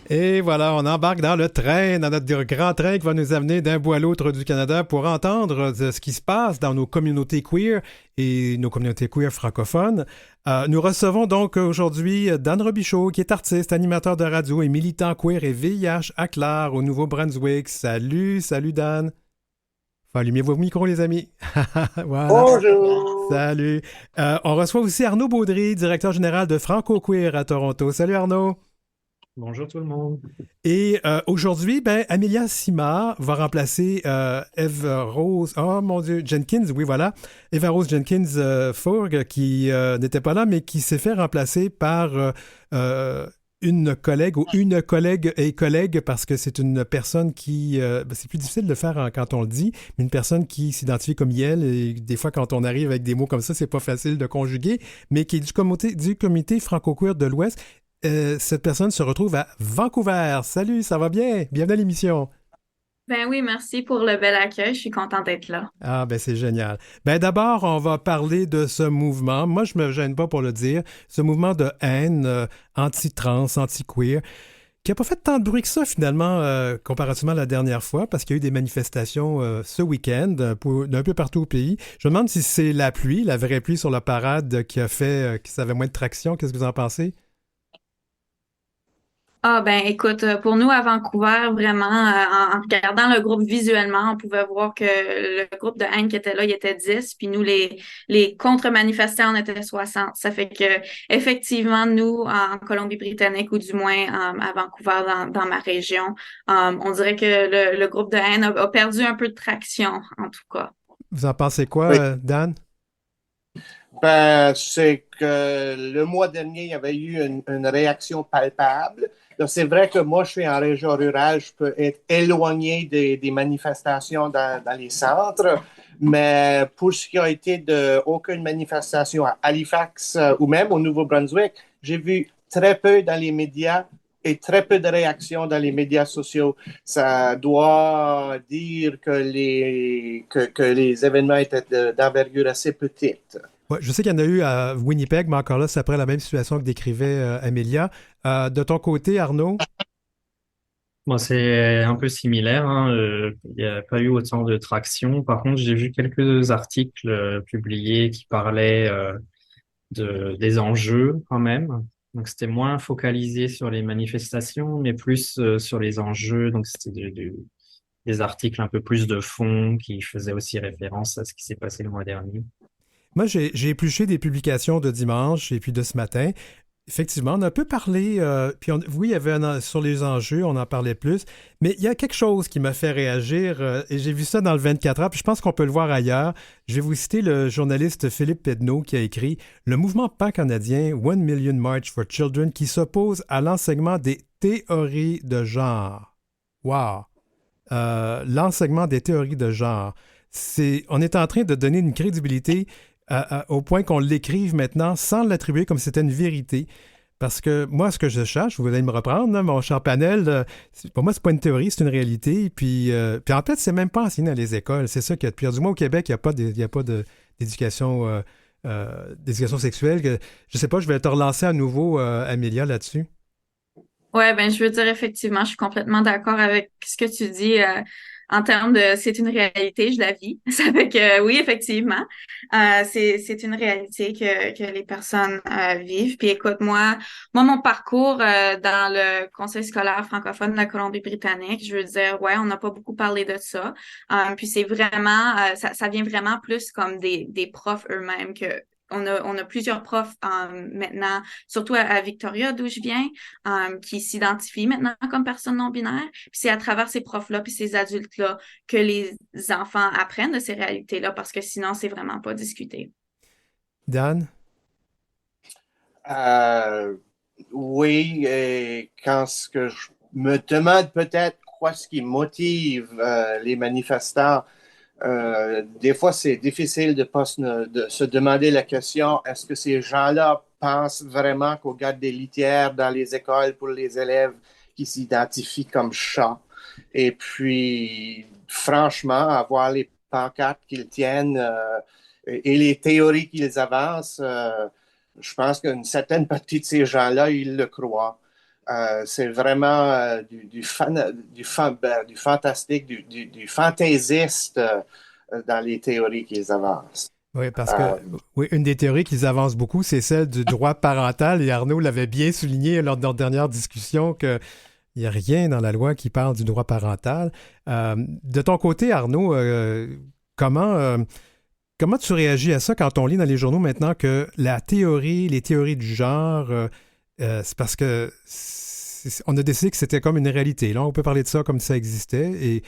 Et voilà, on embarque dans le train, dans notre grand train qui va nous amener d'un bout à l'autre du Canada pour entendre ce qui se passe dans nos communautés queer et nos communautés queer francophones. Nous recevons donc aujourd'hui Dan Robichaud, qui est artiste, animateur de radio et militant queer et VIH à Clare, au Nouveau-Brunswick. Salut Dan. Faut allumer vos micros, les amis. Voilà. Bonjour! Salut. On reçoit aussi Arnaud Baudry, directeur général de Franco Queer à Toronto. Salut Arnaud. Bonjour tout le monde. Et aujourd'hui, Amelia Simard va remplacer Eva Rose, oh mon Dieu, Jenkins, oui voilà, Eva Rose Jenkins Fourg, qui n'était pas là, mais qui s'est fait remplacer par une collègue ou une collègue et collègue, parce que c'est une personne qui, c'est plus difficile de le faire quand on le dit, mais une personne qui s'identifie comme elle, et des fois quand on arrive avec des mots comme ça, c'est pas facile de conjuguer, mais qui est du comité franco-queer de l'Ouest. Cette personne se retrouve à Vancouver. Salut, ça va bien? Bienvenue à l'émission. Ben oui, merci pour le bel accueil. Je suis contente d'être là. Ah, ben c'est génial. Ben d'abord, on va parler de ce mouvement. Moi, je me gêne pas pour le dire. Ce mouvement de haine anti-trans, anti-queer, qui n'a pas fait tant de bruit que ça, finalement, comparativement à la dernière fois, parce qu'il y a eu des manifestations ce week-end d'un peu partout au pays. Je me demande si c'est la pluie, la vraie pluie sur la parade, qui a fait que ça avait moins de traction. Qu'est-ce que vous en pensez? Ah ben écoute, pour nous à Vancouver, vraiment, en regardant le groupe visuellement, on pouvait voir que le groupe de haine qui était là, il était 10, puis nous, les contre-manifestants, on était 60. Ça fait que effectivement, nous, en Colombie-Britannique, ou du moins à Vancouver, dans ma région, on dirait que le groupe de haine a perdu un peu de traction, en tout cas. Vous en pensez quoi, Oui. Dan? Ben, c'est que le mois dernier, il y avait eu une réaction palpable. Donc, c'est vrai que moi, je suis en région rurale, je peux être éloigné des manifestations dans les centres, mais pour ce qui a été aucune manifestation à Halifax ou même au Nouveau-Brunswick, j'ai vu très peu dans les médias et très peu de réactions dans les médias sociaux. Ça doit dire que les événements étaient d'envergure assez petite. Ouais, je sais qu'il y en a eu à Winnipeg, mais encore là, c'est après la même situation que décrivait Amelia. De ton côté, Arnaud? Bon, c'est un peu similaire, hein. Il n'y a pas eu autant de traction. Par contre, j'ai vu quelques articles publiés qui parlaient des enjeux quand même. Donc, c'était moins focalisé sur les manifestations, mais plus sur les enjeux. Donc, c'était des articles un peu plus de fond qui faisaient aussi référence à ce qui s'est passé le mois dernier. Moi, j'ai épluché des publications de dimanche et puis de ce matin. Effectivement, on a un peu parlé, oui, il y avait sur les enjeux, on en parlait plus, mais il y a quelque chose qui m'a fait réagir, et j'ai vu ça dans le 24 heures, puis je pense qu'on peut le voir ailleurs. Je vais vous citer le journaliste Philippe Pedneau qui a écrit « Le mouvement pan-canadien One Million March for Children qui s'oppose à l'enseignement des théories de genre. » Wow! L'enseignement des théories de genre. On est en train de donner une crédibilité au point qu'on l'écrive maintenant sans l'attribuer comme si c'était une vérité. Parce que moi, ce que je cherche, vous allez me reprendre, là, mon cher panel, pour moi, c'est pas une théorie, c'est une réalité. Puis en fait, c'est même pas enseigné dans les écoles. C'est ça qu'il y a de pire. Du moins, au Québec, il n'y a pas d'éducation sexuelle. Je sais pas, je vais te relancer à nouveau, Amélia, là-dessus. Ouais, ben je veux dire effectivement, je suis complètement d'accord avec ce que tu dis en termes de c'est une réalité, je la vis. Ça fait que oui, effectivement, c'est une réalité que les personnes vivent. Puis écoute, moi mon parcours dans le Conseil scolaire francophone de la Colombie-Britannique, je veux dire, ouais, on n'a pas beaucoup parlé de ça. Puis c'est vraiment ça vient vraiment plus comme des profs eux-mêmes que on a plusieurs profs maintenant, surtout à Victoria, d'où je viens, qui s'identifient maintenant comme personnes non-binaires. Puis c'est à travers ces profs-là puis ces adultes-là que les enfants apprennent de ces réalités-là, parce que sinon, c'est vraiment pas discuté. Dan? Oui, et quand ce que je me demande peut-être quoi ce qui motive les manifestants, des fois c'est difficile de se demander la question, est-ce que ces gens-là pensent vraiment qu'on garde des litières dans les écoles pour les élèves qui s'identifient comme chats? Et puis, franchement, avoir les pancartes qu'ils tiennent et les théories qu'ils avancent, je pense qu'une certaine partie de ces gens-là, ils le croient. C'est vraiment du fantastique, du fantaisiste dans les théories qu'ils avancent. Oui, parce que oui, une des théories qu'ils avancent beaucoup, c'est celle du droit parental. Et Arnaud l'avait bien souligné lors de notre dernière discussion qu'il n'y a rien dans la loi qui parle du droit parental. De ton côté, Arnaud, comment tu réagis à ça quand on lit dans les journaux maintenant que les théories du genre, c'est parce que on a décidé que c'était comme une réalité. Là, on peut parler de ça comme si ça existait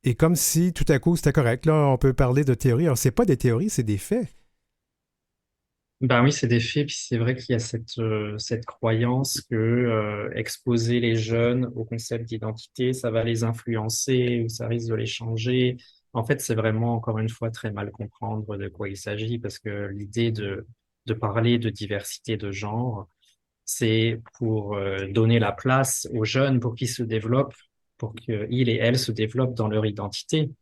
et comme si tout à coup c'était correct. Là, on peut parler de théories. Alors, c'est pas des théories, c'est des faits. Ben oui, c'est des faits, puis c'est vrai qu'il y a cette croyance que exposer les jeunes au concept d'identité, ça va les influencer ou ça risque de les changer. En fait, c'est vraiment, encore une fois, très mal comprendre de quoi il s'agit, parce que l'idée de parler de diversité de genre, c'est pour donner la place aux jeunes pour qu'ils se développent, pour qu'ils et elles se développent dans leur identité.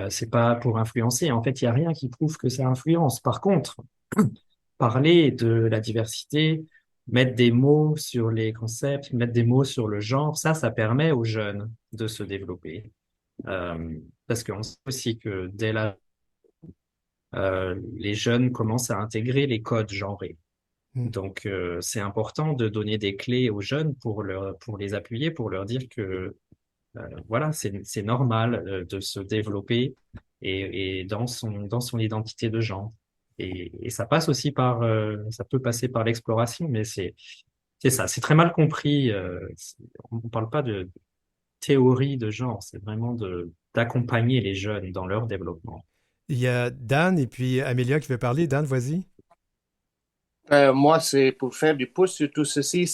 C'est pas pour influencer. En fait, il n'y a rien qui prouve que ça influence. Par contre, parler de la diversité, mettre des mots sur les concepts, mettre des mots sur le genre, ça permet aux jeunes de se développer. Parce qu'on sait aussi que dès là, les jeunes commencent à intégrer les codes genrés. Donc, c'est important de donner des clés aux jeunes pour les appuyer, pour leur dire que voilà, c'est normal de se développer et dans son identité de genre. Et ça passe aussi ça peut passer par l'exploration, mais c'est ça, c'est très mal compris. On ne parle pas de théorie de genre, c'est vraiment d'accompagner les jeunes dans leur développement. Il y a Dan et puis Amélia qui veut parler. Dan, vas-y. Moi, c'est pour faire du pouce sur tout ceci.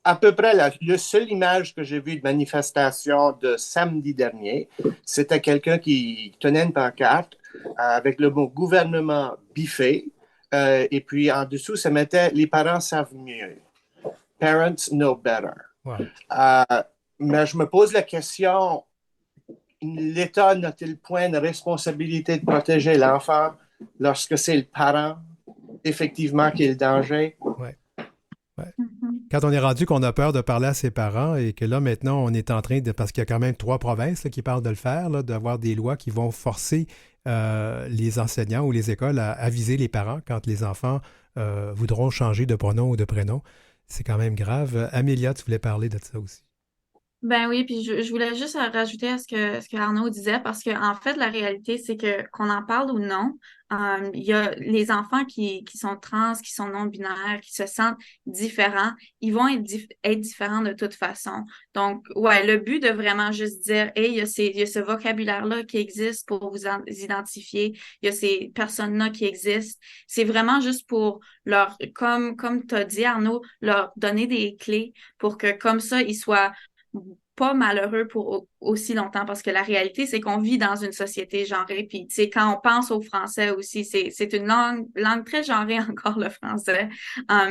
À peu près la seule image que j'ai vue de manifestation de samedi dernier, c'était quelqu'un qui tenait une pancarte avec le mot gouvernement biffé. Et puis en dessous, ça mettait les parents savent mieux. Parents know better. Wow. Mais je me pose la question, l'État n'a-t-il point de responsabilité de protéger l'enfant lorsque c'est le parent effectivement qui est le danger? Ouais. Quand on est rendu qu'on a peur de parler à ses parents et que là, maintenant, on est en train de... Parce qu'il y a quand même 3 provinces là, qui parlent de le faire, là, d'avoir des lois qui vont forcer les enseignants ou les écoles à aviser les parents quand les enfants voudront changer de pronom ou de prénom. C'est quand même grave. Amélia, tu voulais parler de ça aussi. Ben oui, puis je voulais juste rajouter à ce que Arnaud disait, parce que en fait, la réalité, c'est que qu'on en parle ou non, il y a les enfants qui sont trans, qui sont non-binaires, qui se sentent différents, ils vont être différents de toute façon. Donc, ouais, le but de vraiment juste dire, hey, il y a ce vocabulaire-là qui existe pour vous identifier, il y a ces personnes-là qui existent. C'est vraiment juste pour leur, comme tu as dit, Arnaud, leur donner des clés pour que comme ça, ils soient pas malheureux pour aussi longtemps, parce que la réalité, c'est qu'on vit dans une société genrée, puis tu sais, quand on pense au français aussi, c'est une langue très genrée encore, le français.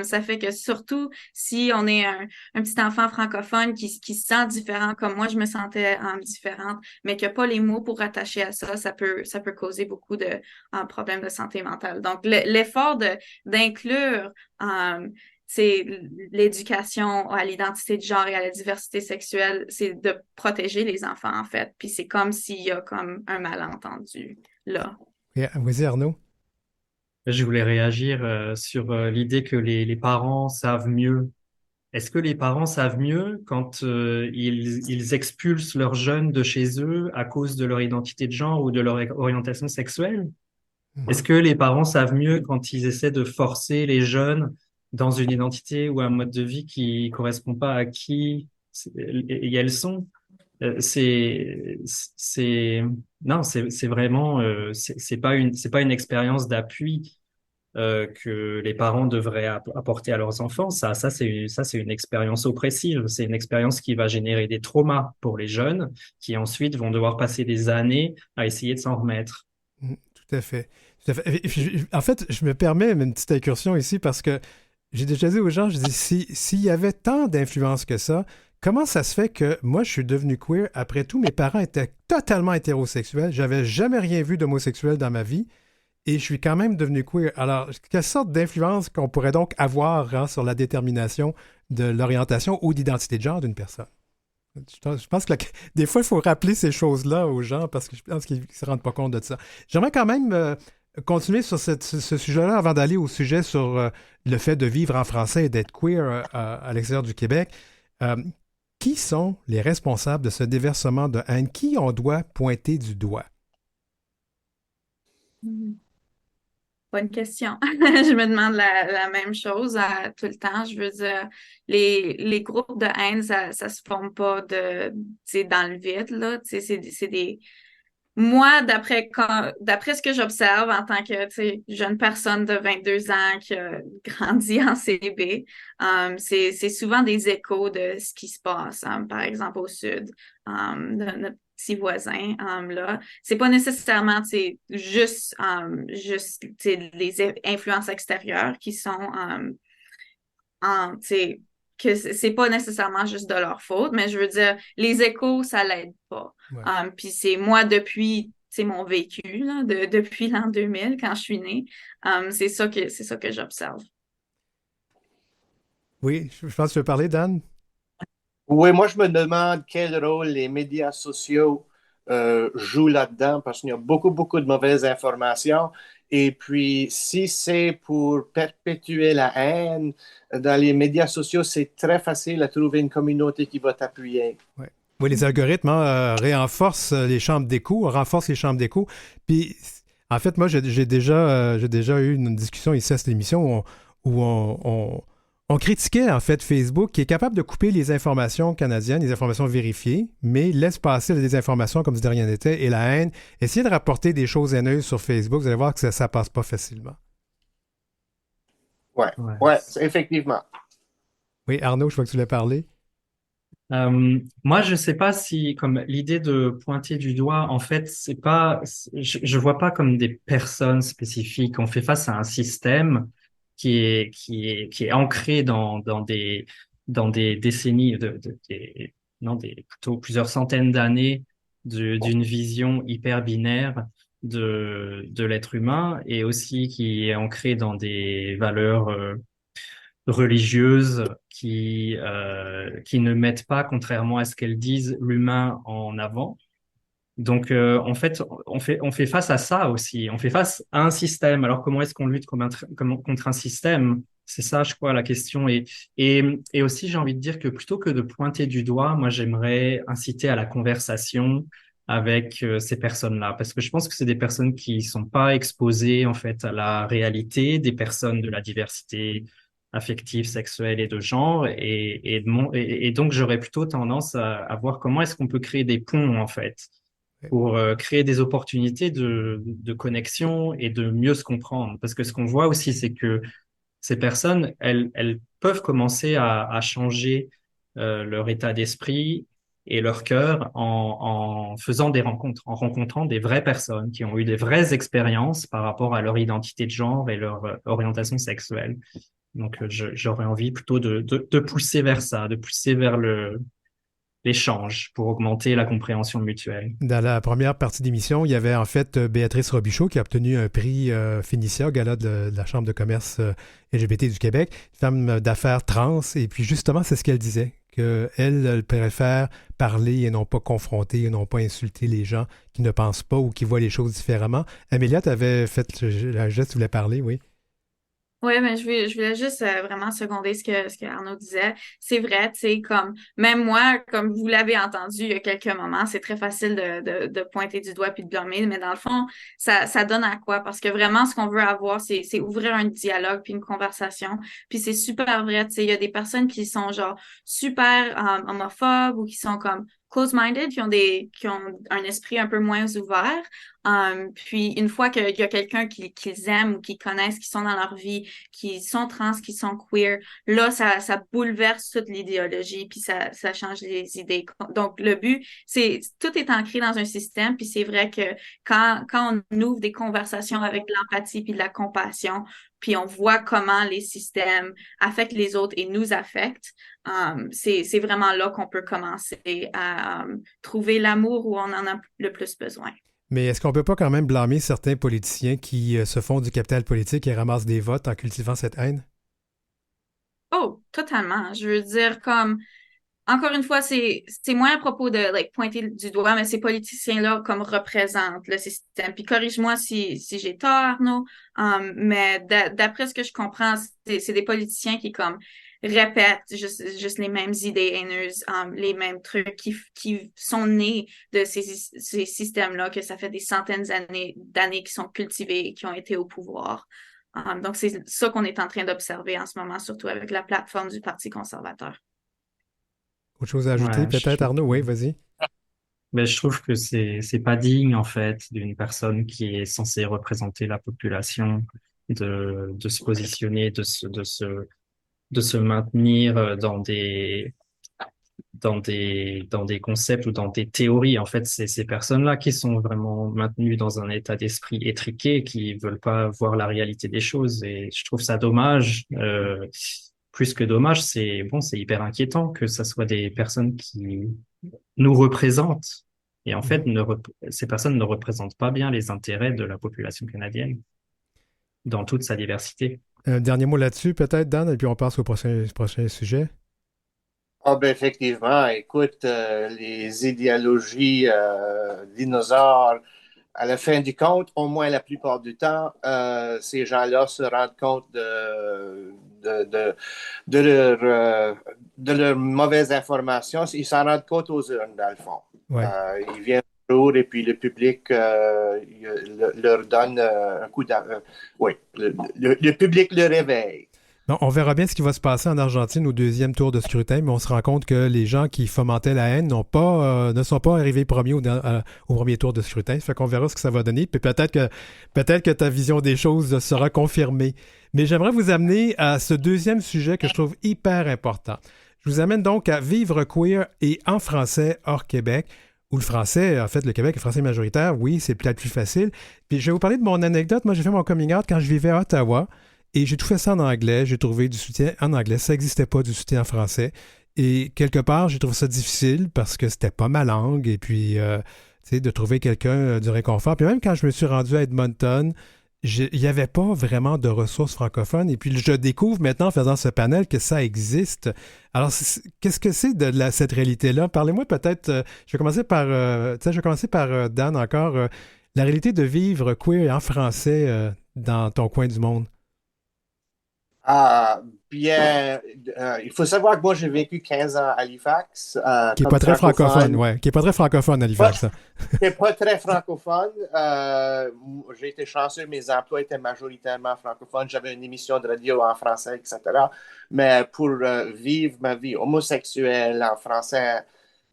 Ça fait que surtout si on est un petit enfant francophone qui se sent différent, comme moi, je me sentais différente, mais qui n'a pas les mots pour rattacher à ça, ça peut causer beaucoup de problèmes de santé mentale. Donc, l'effort d'inclure c'est l'éducation à l'identité de genre et à la diversité sexuelle, c'est de protéger les enfants, en fait. Puis c'est comme s'il y a comme un malentendu là. Vas-y, Arnaud. Je voulais réagir sur l'idée que les parents savent mieux. Est-ce que les parents savent mieux quand ils expulsent leurs jeunes de chez eux à cause de leur identité de genre ou de leur orientation sexuelle? Est-ce que les parents savent mieux quand ils essaient de forcer les jeunes dans une identité ou un mode de vie qui correspond pas à qui elles sont? Non, c'est vraiment c'est pas une expérience d'appui que les parents devraient apporter à leurs enfants. Ça c'est une expérience oppressive. C'est une expérience qui va générer des traumas pour les jeunes qui ensuite vont devoir passer des années à essayer de s'en remettre. Tout à fait. Tout à fait. En fait, je me permets une petite incursion ici parce que j'ai déjà dit aux gens, je dis, s'il y avait tant d'influence que ça, comment ça se fait que moi, je suis devenu queer? Après tout, mes parents étaient totalement hétérosexuels. J'avais jamais rien vu d'homosexuel dans ma vie. Et je suis quand même devenu queer. Alors, quelle sorte d'influence qu'on pourrait donc avoir sur la détermination de l'orientation ou d'identité de genre d'une personne? Je pense que des fois, il faut rappeler ces choses-là aux gens parce que je pense qu'ils ne se rendent pas compte de ça. J'aimerais quand même continuer sur ce sujet-là avant d'aller au sujet sur le fait de vivre en français et d'être queer à l'extérieur du Québec. Qui sont les responsables de ce déversement de haine? Qui on doit pointer du doigt? Bonne question. Je me demande la même chose tout le temps. Je veux dire, les groupes de haine, ça se forme pas tu sais, dans le vide, là. Tu sais, c'est des... Moi, d'après ce que j'observe en tant que, tu sais, jeune personne de 22 ans qui a grandi en CB, c'est souvent des échos de ce qui se passe, par exemple, au sud, de notre petit voisin, là. C'est pas nécessairement, tu sais, juste, tu sais, les influences extérieures qui sont, tu sais, que c'est pas nécessairement juste de leur faute, mais je veux dire, les échos, ça l'aide pas. Ouais. Puis c'est moi, depuis, c'est mon vécu, là, depuis l'an 2000, quand je suis née, c'est ça que j'observe. Oui, je pense que tu veux parler, Dan? Oui, moi, je me demande quel rôle les médias sociaux jouent là-dedans parce qu'il y a beaucoup, beaucoup de mauvaises informations. Et puis, si c'est pour perpétuer la haine, dans les médias sociaux, c'est très facile à trouver une communauté qui va t'appuyer. Ouais. Oui, les algorithmes renforcent les chambres d'écho, renforcent les chambres d'écho. Puis, en fait, moi, j'ai déjà eu une discussion ici à cette émission on critiquait, en fait, Facebook, qui est capable de couper les informations canadiennes, les informations vérifiées, mais laisse passer la désinformation comme si de rien n'était et la haine. Essayez de rapporter des choses haineuses sur Facebook, vous allez voir que ça passe pas facilement. Ouais, effectivement. Oui, Arnaud, je vois que tu voulais parler. Moi, je sais pas si, comme l'idée de pointer du doigt, en fait, c'est pas, je vois pas comme des personnes spécifiques. On fait face à un système qui est ancré dans des décennies plutôt plusieurs centaines d'années d'une vision hyper binaire de l'être humain et aussi qui est ancré dans des valeurs, religieuses qui ne mettent pas, contrairement à ce qu'elles disent, l'humain en avant. Donc, en fait, on fait face à ça aussi. On fait face à un système. Alors, comment est-ce qu'on lutte contre un système? C'est ça, je crois, la question. Et aussi, j'ai envie de dire que plutôt que de pointer du doigt, moi, j'aimerais inciter à la conversation avec ces personnes-là, parce que je pense que c'est des personnes qui sont pas exposées, en fait, à la réalité des personnes de la diversité affective, sexuelle et de genre. Et donc, j'aurais plutôt tendance à voir comment est-ce qu'on peut créer des ponts, en fait, pour créer des opportunités de connexion et de mieux se comprendre. Parce que ce qu'on voit aussi, c'est que ces personnes, elles peuvent commencer à changer leur état d'esprit et leur cœur en faisant des rencontres, en rencontrant des vraies personnes qui ont eu des vraies expériences par rapport à leur identité de genre et leur orientation sexuelle. Donc, j'aurais envie plutôt de pousser vers ça, de pousser vers l'échange pour augmenter la compréhension mutuelle. Dans la première partie d'émission, il y avait en fait Béatrice Robichaud qui a obtenu un prix Fénicia au gala de la Chambre de commerce LGBT du Québec, femme d'affaires trans, et puis justement, c'est ce qu'elle disait, qu'elle préfère parler et non pas confronter et non pas insulter les gens qui ne pensent pas ou qui voient les choses différemment. Amélia, tu avais fait la geste, tu voulais parler, oui? Oui, mais je voulais juste vraiment seconder ce que Arnaud disait. C'est vrai, tu sais, comme même moi, comme vous l'avez entendu il y a quelques moments, c'est très facile de pointer du doigt puis de blâmer, mais dans le fond, ça donne à quoi? Parce que vraiment, ce qu'on veut avoir, c'est ouvrir un dialogue puis une conversation. Puis c'est super vrai, tu sais, il y a des personnes qui sont genre super homophobes ou qui sont comme close-minded, qui ont un esprit un peu moins ouvert. Puis une fois qu'il y a quelqu'un qu'ils aiment ou qu'ils connaissent, qui sont dans leur vie, qui sont trans, qui sont queer, là, ça bouleverse toute l'idéologie, puis ça change les idées. Donc, le but, tout est ancré dans un système, puis c'est vrai que quand on ouvre des conversations avec de l'empathie puis de la compassion, puis on voit comment les systèmes affectent les autres et nous affectent, c'est vraiment là qu'on peut commencer à trouver l'amour où on en a le plus besoin. Mais est-ce qu'on ne peut pas quand même blâmer certains politiciens qui se font du capital politique et ramassent des votes en cultivant cette haine? Oh, totalement. Je veux dire, comme, encore une fois, c'est moins à propos de pointer du doigt, mais ces politiciens-là comme représentent le système. Puis corrige-moi si j'ai tort, Arnaud, mais d'après ce que je comprends, c'est des politiciens qui comme répètent juste les mêmes idées haineuses, les mêmes trucs qui sont nés de ces systèmes-là, que ça fait des centaines d'années qui sont cultivés et qui ont été au pouvoir. Donc, c'est ça qu'on est en train d'observer en ce moment, surtout avec la plateforme du Parti conservateur. Autre chose à ajouter, Ouais, peut-être, Arnaud? Oui, vas-y. mais je trouve que c'est pas digne en fait d'une personne qui est censée représenter la population de se positionner, de se maintenir dans des concepts ou dans des théories. En fait, c'est ces personnes-là qui sont vraiment maintenues dans un état d'esprit étriqué, qui veulent pas voir la réalité des choses. Et je trouve ça dommage. Plus que dommage, c'est bon, c'est hyper inquiétant que ça soit des personnes qui nous représentent. Et en fait, ces personnes ne représentent pas bien les intérêts de la population canadienne dans toute sa diversité. Un dernier mot là-dessus, peut-être, Dan, et puis on passe au prochain sujet. Ah ben effectivement, écoute, les idéologies dinosaures, à la fin du compte, au moins la plupart du temps, ces gens-là se rendent compte de, de, de leur mauvaise information. Ils s'en rendent compte aux urnes, dans le fond. Ouais. Ils viennent toujours et puis le public leur donne un coup oui, le public le réveille. Bon, on verra bien ce qui va se passer en Argentine au deuxième tour de scrutin, mais on se rend compte que les gens qui fomentaient la haine ne sont pas arrivés premiers au premier tour de scrutin. Ça fait qu'on verra ce que ça va donner. Puis peut-être que ta vision des choses sera confirmée. Mais j'aimerais vous amener à ce deuxième sujet que je trouve hyper important. Je vous amène donc à Vivre queer et en français hors Québec, où le français, en fait, le Québec est français majoritaire. Oui, c'est peut-être plus facile. Puis je vais vous parler de mon anecdote. Moi, j'ai fait mon coming out quand je vivais à Ottawa. Et j'ai tout fait ça en anglais. J'ai trouvé du soutien en anglais. Ça n'existait pas du soutien en français. Et quelque part, j'ai trouvé ça difficile parce que c'était pas ma langue. Et puis, tu sais, de trouver quelqu'un du réconfort. Puis même quand je me suis rendu à Edmonton, il n'y avait pas vraiment de ressources francophones. Et puis, je découvre maintenant en faisant ce panel que ça existe. Alors, qu'est-ce que c'est cette réalité-là? Parlez-moi peut-être, je vais commencer par Dan encore, la réalité de vivre queer en français dans ton coin du monde. Ah, bien, il faut savoir que moi, j'ai vécu 15 ans à Halifax. Qui n'est comme pas très francophone, francophone. ouais. Qui n'est pas très francophone, Halifax. C'est pas très francophone. J'ai été chanceux, mes emplois étaient majoritairement francophones. J'avais une émission de radio en français, etc. Mais pour vivre ma vie homosexuelle en français,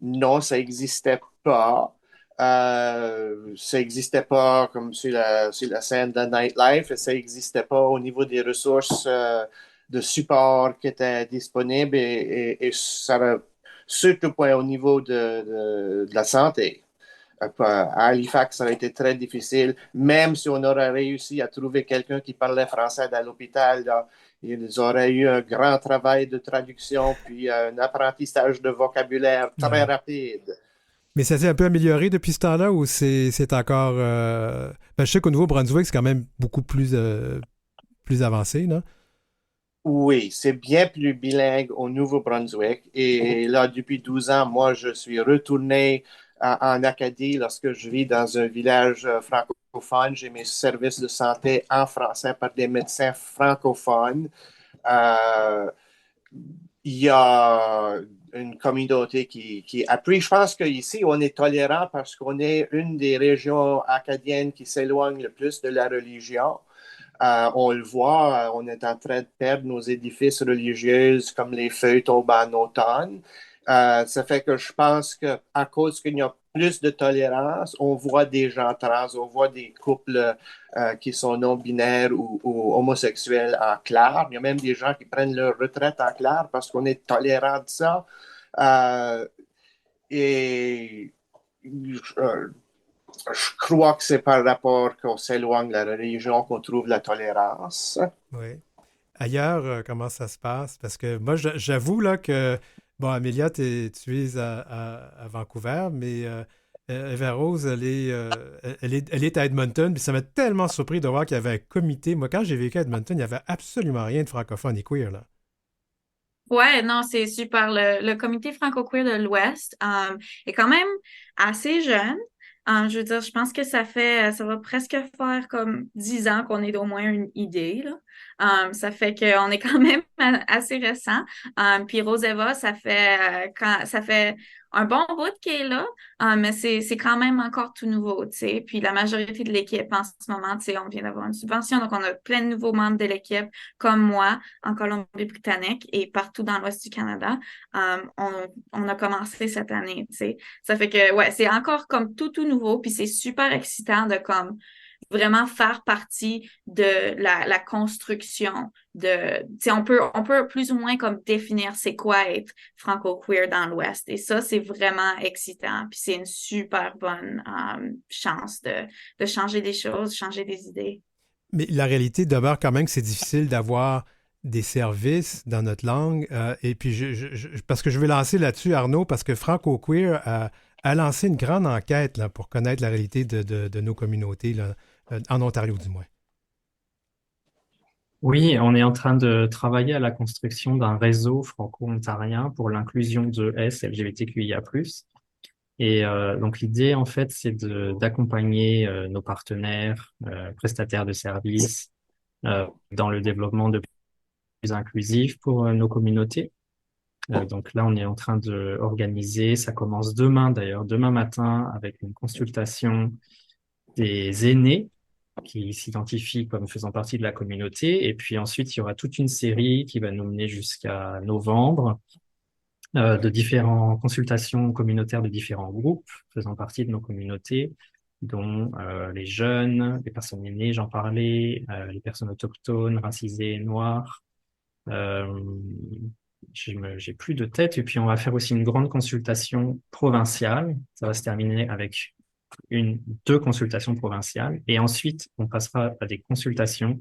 non, ça n'existait pas. Ça n'existait pas comme sur la scène de Nightlife, et ça n'existait pas au niveau des ressources de support qui étaient disponibles et ça surtout pas au niveau de la santé. À Halifax, ça a été très difficile. Même si on aurait réussi à trouver quelqu'un qui parlait français dans l'hôpital, là, ils auraient eu un grand travail de traduction puis un apprentissage de vocabulaire très rapide. Mais ça s'est un peu amélioré depuis ce temps-là ou c'est encore... je sais qu'au Nouveau-Brunswick, c'est quand même beaucoup plus avancé, là. Oui, c'est bien plus bilingue au Nouveau-Brunswick. Et là, depuis 12 ans, moi, je suis retourné en Acadie lorsque je vis dans un village francophone. J'ai mes services de santé en français par des médecins francophones. Il y a une communauté qui appuie. Je pense qu'ici, on est tolérant parce qu'on est une des régions acadiennes qui s'éloigne le plus de la religion. On le voit, on est en train de perdre nos édifices religieux comme les feuilles tombent en automne. Ça fait que je pense qu'à cause qu'il y a plus de tolérance, on voit des gens trans, on voit des couples qui sont non-binaires ou homosexuels en clair. Il y a même des gens qui prennent leur retraite en clair parce qu'on est tolérant de ça. Et je crois que c'est par rapport qu'on s'éloigne de la religion qu'on trouve la tolérance. Oui. Ailleurs, comment ça se passe? Parce que moi, j'avoue là que, bon, Amélia, tu es à Vancouver, mais Eva-Rose, elle est à Edmonton, puis ça m'a tellement surpris de voir qu'il y avait un comité. Moi, quand j'ai vécu à Edmonton, il n'y avait absolument rien de francophone et queer, là. Ouais, non, c'est super. Le comité franco-queer de l'Ouest est quand même assez jeune. Je veux dire, je pense que ça va presque faire comme 10 ans qu'on ait au moins une idée, Ça fait qu'on est quand même assez récent. Puis Roseva, ça fait un bon bout qui est là, mais c'est quand même encore tout nouveau, tu sais. Puis la majorité de l'équipe en ce moment, tu sais, on vient d'avoir une subvention, donc on a plein de nouveaux membres de l'équipe, comme moi, en Colombie-Britannique et partout dans l'ouest du Canada. On a commencé cette année, tu sais. Ça fait que, ouais, c'est encore comme tout nouveau, puis c'est super excitant de comme vraiment faire partie de la construction de, tu sais, on peut plus ou moins comme définir c'est quoi être franco-queer dans l'Ouest. Et ça, c'est vraiment excitant. Puis c'est une super bonne chance de changer des choses, changer des idées. Mais la réalité demeure quand même que c'est difficile d'avoir des services dans notre langue. Et puis, parce que je vais lancer là-dessus, Arnaud, parce que Franco Queer a lancé une grande enquête là, pour connaître la réalité de nos communautés, là, en Ontario du moins. Oui, on est en train de travailler à la construction d'un réseau franco-ontarien pour l'inclusion de S LGBTQIA+. Et donc l'idée, en fait, c'est d'accompagner nos partenaires, prestataires de services, dans le développement de plus inclusif pour nos communautés. Donc là, on est en train de organiser, ça commence demain d'ailleurs, demain matin, avec une consultation des aînés qui s'identifient comme faisant partie de la communauté. Et puis ensuite, il y aura toute une série qui va nous mener jusqu'à novembre, de différentes consultations communautaires de différents groupes faisant partie de nos communautés, dont les jeunes, les personnes aînées, j'en parlais, les personnes autochtones, racisées, noires. J'ai plus de tête. Et puis, on va faire aussi une grande consultation provinciale. Ça va se terminer avec deux consultations provinciales. Et ensuite, on passera à des consultations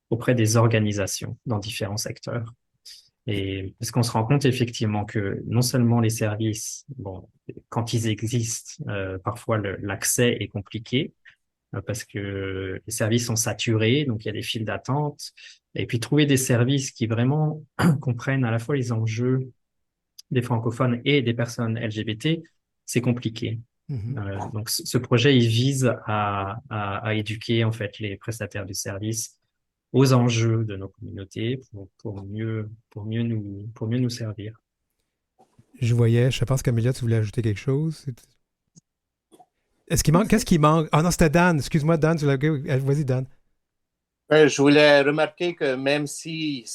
auprès des organisations dans différents secteurs. Et parce qu'on se rend compte effectivement que non seulement les services, bon, quand ils existent, parfois l'accès est compliqué parce que les services sont saturés, donc il y a des files d'attente. Et puis trouver des services qui vraiment comprennent à la fois les enjeux des francophones et des personnes LGBT, c'est compliqué. Donc ce projet, il vise à éduquer en fait les prestataires de services aux enjeux de nos communautés pour mieux nous servir. Je pense qu'Amélia, tu voulais ajouter quelque chose? Qu'est-ce qui manque? Ah non, c'était Dan. Excuse-moi, Dan. Vas-y, Dan. Je voulais remarquer que même si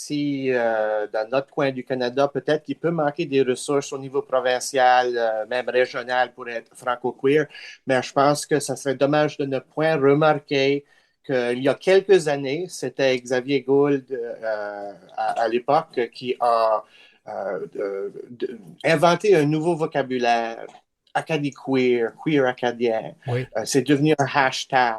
dans notre coin du Canada, peut-être qu'il peut manquer des ressources au niveau provincial, même régional pour être franco-queer, mais je pense que ça serait dommage de ne point remarquer qu'il y a quelques années, c'était Xavier Gould à l'époque qui a inventé un nouveau vocabulaire. Acadie queer, queer acadien. Oui. C'est devenu un hashtag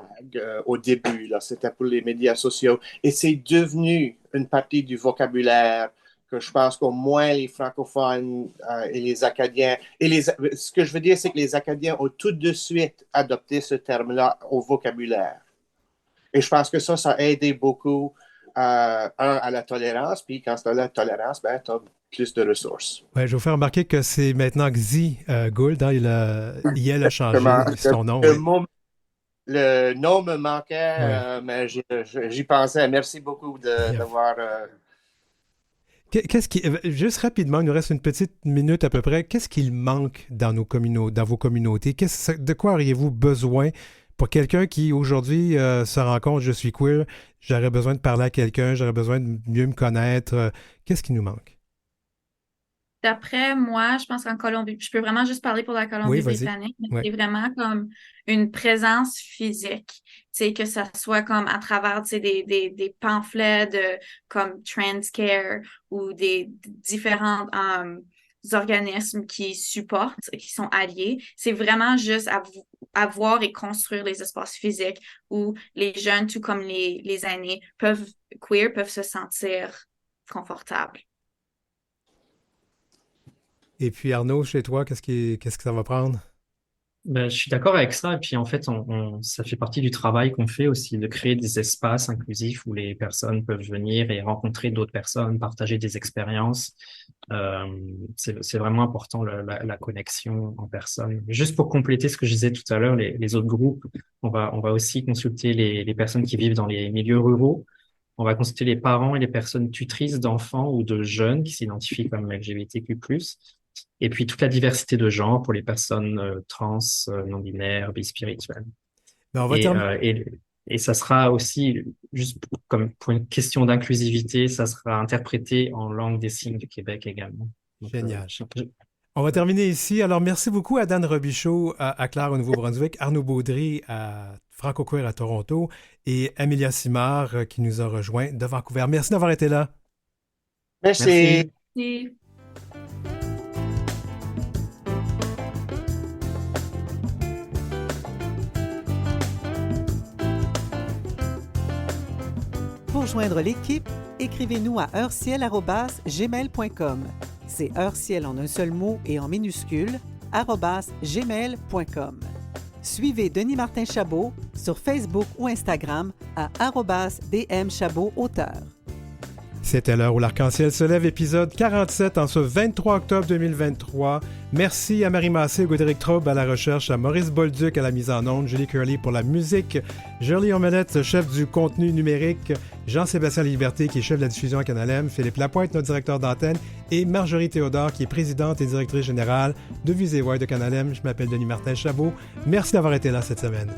au début, là, c'était pour les médias sociaux. Et c'est devenu une partie du vocabulaire que je pense qu'au moins les francophones et les Acadiens, ce que je veux dire, c'est que les Acadiens ont tout de suite adopté ce terme-là au vocabulaire. Et je pense que ça a aidé beaucoup, à la tolérance, puis quand tu as la tolérance, ben, tu as plus de ressources. Ouais, je vais vous faire remarquer que c'est maintenant Xi Gould. Hein, il a changé son nom. Le nom me manquait, mais j'y pensais. Merci beaucoup d'avoir... Juste rapidement, il nous reste une petite minute à peu près. Qu'est-ce qu'il manque dans vos communautés? De quoi auriez-vous besoin pour quelqu'un qui, aujourd'hui, se rend compte, je suis queer, j'aurais besoin de parler à quelqu'un, j'aurais besoin de mieux me connaître. Qu'est-ce qui nous manque? D'après moi, je pense qu'en Colombie, je peux vraiment juste parler pour la Colombie-Britannique, mais c'est vraiment comme une présence physique, tu sais, que ça soit comme à travers, tu sais, des pamphlets comme TransCare ou des différents organismes qui supportent, qui sont alliés. C'est vraiment juste à voir et construire les espaces physiques où les jeunes, tout comme les aînés, peuvent se sentir confortables. Et puis Arnaud, chez toi, qu'est-ce que ça va prendre? Ben, je suis d'accord avec ça. Et puis en fait, ça fait partie du travail qu'on fait aussi, de créer des espaces inclusifs où les personnes peuvent venir et rencontrer d'autres personnes, partager des expériences. C'est vraiment important la connexion en personne. Juste pour compléter ce que je disais tout à l'heure, les autres groupes, on va aussi consulter les personnes qui vivent dans les milieux ruraux On va consulter les parents et les personnes tutrices d'enfants ou de jeunes qui s'identifient comme LGBTQ+. Et puis toute la diversité de genre pour les personnes trans, non-binaires, bispirituelles. Ben, on va Et ça sera aussi, juste comme pour une question d'inclusivité, ça sera interprété en langue des signes du Québec également. Donc, Génial. On va terminer ici. Alors, merci beaucoup à Dan Robichaud à Clare au Nouveau-Brunswick, Arnaud Baudry à Franco-Queer à Toronto et Amélia Simard qui nous a rejoints de Vancouver. Merci d'avoir été là. Merci. Merci. Pour joindre l'équipe, écrivez-nous à heurciel@gmail.com. C'est heurciel en un seul mot et en minuscule, @gmail.com. Suivez Denis Martin Chabot sur Facebook ou Instagram à @dmchabotauteur. C'était l'heure où l'arc-en-ciel se lève, épisode 47 en ce 23 octobre 2023. Merci à Marie Massé, Godéric Traub à la recherche, à Maurice Bolduc à la mise en onde, Julie Curley pour la musique, Jolie Omelette, chef du contenu numérique, Jean-Sébastien Liberté qui est chef de la diffusion à Canal M, Philippe Lapointe, notre directeur d'antenne, et Marjorie Théodore qui est présidente et directrice générale de Visée Wide de Canal M. Je m'appelle Denis Martin Chabot. Merci d'avoir été là cette semaine.